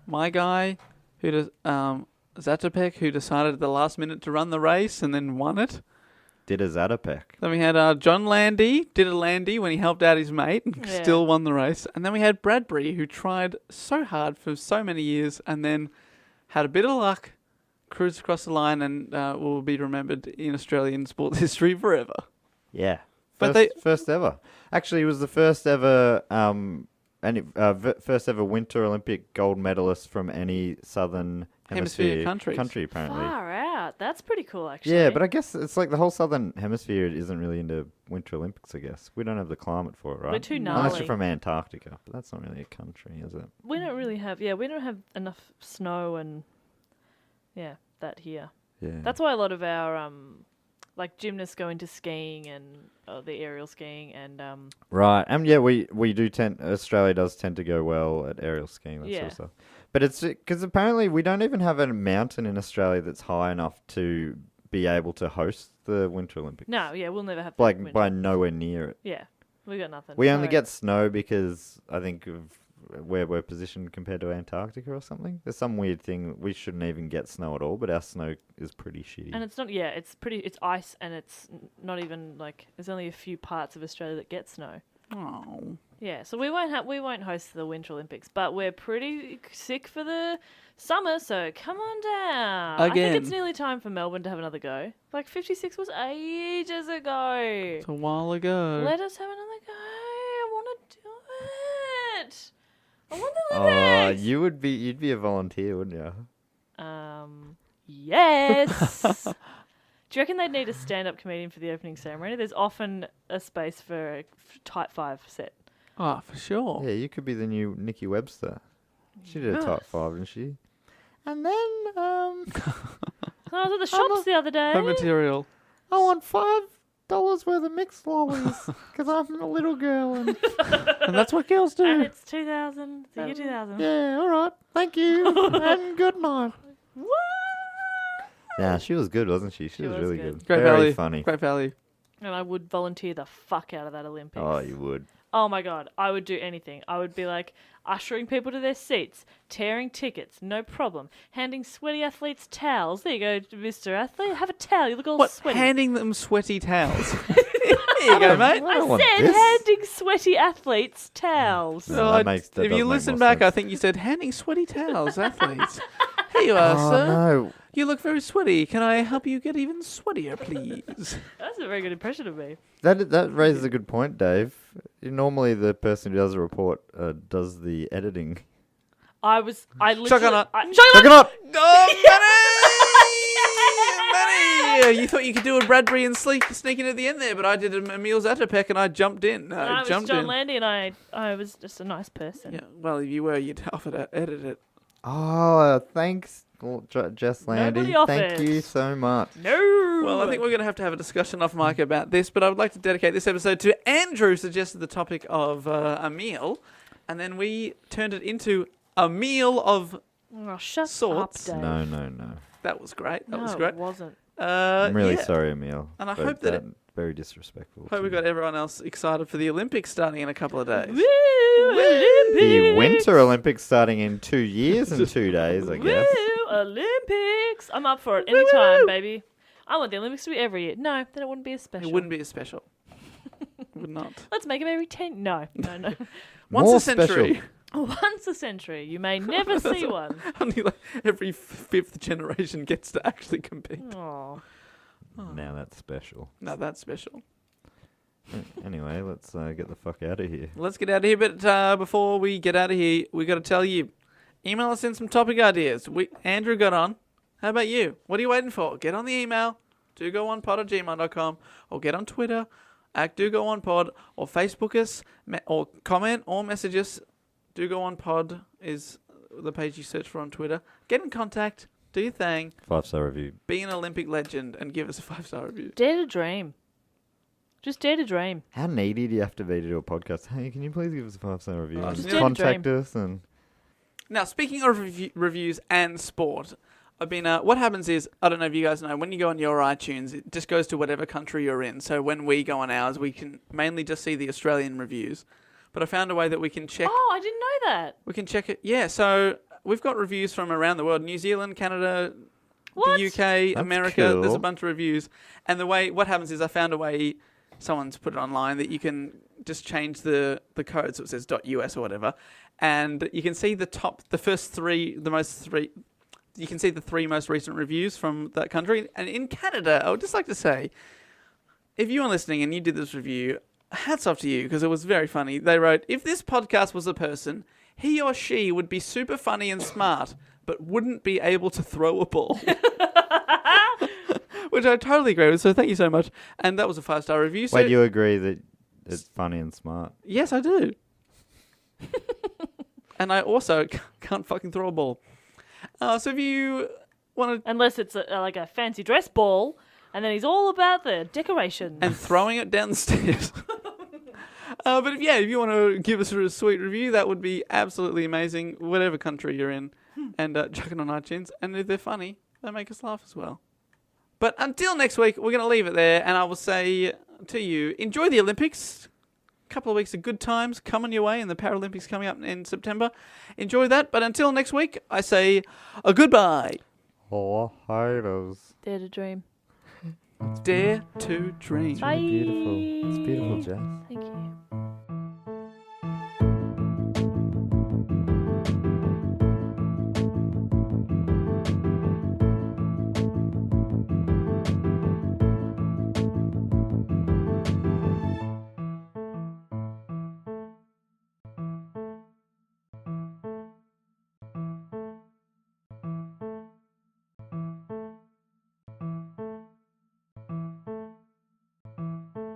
My guy, Zatopek, who decided at the last minute to run the race and then won it. Did a Zatopek. Then we had John Landy, did a Landy when he helped out his mate and still won the race. And then we had Bradbury, who tried so hard for so many years and then had a bit of luck, cruised across the line and will be remembered in Australian sports history forever. Yeah. First ever. Actually, he was the first ever Winter Olympic gold medalist from any Southern Hemisphere country, apparently. Far out. That's pretty cool, actually. Yeah, but I guess it's like the whole Southern Hemisphere isn't really into Winter Olympics, I guess. We don't have the climate for it, right? We're too gnarly. Unless you're from Antarctica, but that's not really a country, is it? We don't really have, we don't have enough snow and, that here. Yeah. That's why a lot of our like gymnasts go into skiing and the aerial skiing and Right. Yeah, we do Australia does tend to go well at aerial skiing, that sort of stuff. But it's because apparently we don't even have a mountain in Australia that's high enough to be able to host the Winter Olympics. no, yeah, we'll never have Like by nowhere near it. yeah, we got nothing. We only Sorry. get snow because I think of where we're positioned compared to Antarctica or something. There's some weird thing. We shouldn't even get snow at all, but our snow is pretty shitty. And it's not. Yeah, it's ice, and it's not even like there's only a few parts of Australia that get snow. Oh. Yeah, so we won't host the Winter Olympics, but we're pretty sick for the summer. So come on down. I Again. think it's nearly time for Melbourne to have another go. Like 56 was ages ago. It's a while ago. Let us have another go. I want to do it. I want the Oh, Olympics. you'd be a volunteer, wouldn't you? Yes. Do you reckon they'd need a stand-up comedian for the opening ceremony? There's often a space for a type 5 set. Oh, for sure. Yeah, you could be the new Nikki Webster. She did a type 5, didn't she? And then, I was at the shops the other day. Home material. I want $5 worth of mixed lollies because I'm a little girl. And And that's what girls do. And it's 2000. The year 2000. yeah, all right. Thank you. And good night. What? Yeah, she was good, wasn't she? She was was really good. good. Great Very value. funny. Great value. And I would volunteer the fuck out of that Olympics. Oh, you would. Oh my God, I would do anything. I would be like ushering people to their seats, tearing tickets, no problem. Handing sweaty athletes towels. There you go, Mr. Athlete. Have a towel. You look all What? sweaty. Handing them sweaty towels. There you go, mate. I I don't want said this. handing sweaty athletes towels. No, Oh, that if does you make listen more back, I sense. think you said handing sweaty towels, athletes. Here you are, Oh, sir. no. You look very sweaty. Can I help you get even sweatier, please? That's a very good impression of me. That raises a good point, Dave. Normally, the person who does the report does the editing. I literally... Coconut. Coconut! Oh, Manny! You thought you could do a Bradbury and sneak in at the end there, but I did Emil's Atterpeck and I jumped in. I was jumped John in. Landy and I was just a nice person. Yeah, well, if you were, you'd offer to edit it. Oh, thanks, Jess Landy. Nobody offered. Thank you so much. No! Well, I think we're going to have a discussion off mic about this, but I would like to dedicate this episode to Andrew suggested the topic of a meal, and then we turned it into a meal of... Oh, shut sorts. up, Dave. No. That was great. That No, was great. it wasn't. I'm really yeah. sorry, Emil. And I but hope that very disrespectful. Hope we to got everyone else excited for the Olympics starting in a couple of days. Woo! Olympics! the Winter Olympics starting in 2 years and 2 days, I guess. Woo! Olympics! I'm up for it anytime, baby. I want the Olympics to be every year. No, then it wouldn't be as special. It wouldn't be as special. Would not. Let's make them every 10. No. Once More a century. special. Once a century. You may never see one. Only like every fifth generation gets to actually compete. Oh. Now that's special. No, that's special. Anyway, let's get the fuck out of here. Let's get out of here. But before we get out of here, we got to tell you, email us in some topic ideas. Andrew got on. How about you? What are you waiting for? Get on the email, dogoonpod@gmail.com, or get on Twitter, @dogoonpod, or Facebook us, or comment or message us. Do Go On Pod is the page you search for on Twitter. Get in contact, do your thing, 5-star review. be an Olympic legend, and give us a 5-star review. Dare to dream. Just dare to dream. How needy do you have to be to do a podcast? Hey, can you please give us a 5-star review? Oh, And just contact us and... Now, speaking of reviews and sport, I've been. What happens is, I don't know if you guys know, when you go on your iTunes, it just goes to whatever country you're in. So when we go on ours, we can mainly just see the Australian reviews. But I found a way that we can check. Oh, I didn't know that. We can check it. Yeah, so we've got reviews from around the world: New Zealand, Canada, What? the UK, America. cool. There's a bunch of reviews, and what happens is, I found a way. Someone's put it online that you can just change the code so it says .us or whatever, and you can see you can see the 3 most recent reviews from that country. And in Canada, I would just like to say, if you are listening and you did this review, hats off to you, because it was very funny. They wrote, if this podcast was a person, he or she would be super funny and smart, but wouldn't be able to throw a ball. Which I totally agree with, so thank you so much. And that was a 5-star review. So Wait, you agree that it's funny and smart? yes, I do. And I also can't fucking throw a ball. So if you want to... Unless it's like a fancy dress ball And then he's all about the decorations. And throwing it down the stairs. But if you want to give us a sweet review, that would be absolutely amazing, whatever country you're in. And chuck it on iTunes. And if they're funny, they make us laugh as well. But until next week, we're going to leave it there. And I will say to you, enjoy the Olympics. A couple of weeks of good times coming your way, and the Paralympics coming up in September. Enjoy that. But until next week, I say a goodbye. Oh, haters. Dare to dream. Dare to dream. Bye. Beautiful. It's beautiful, Jess.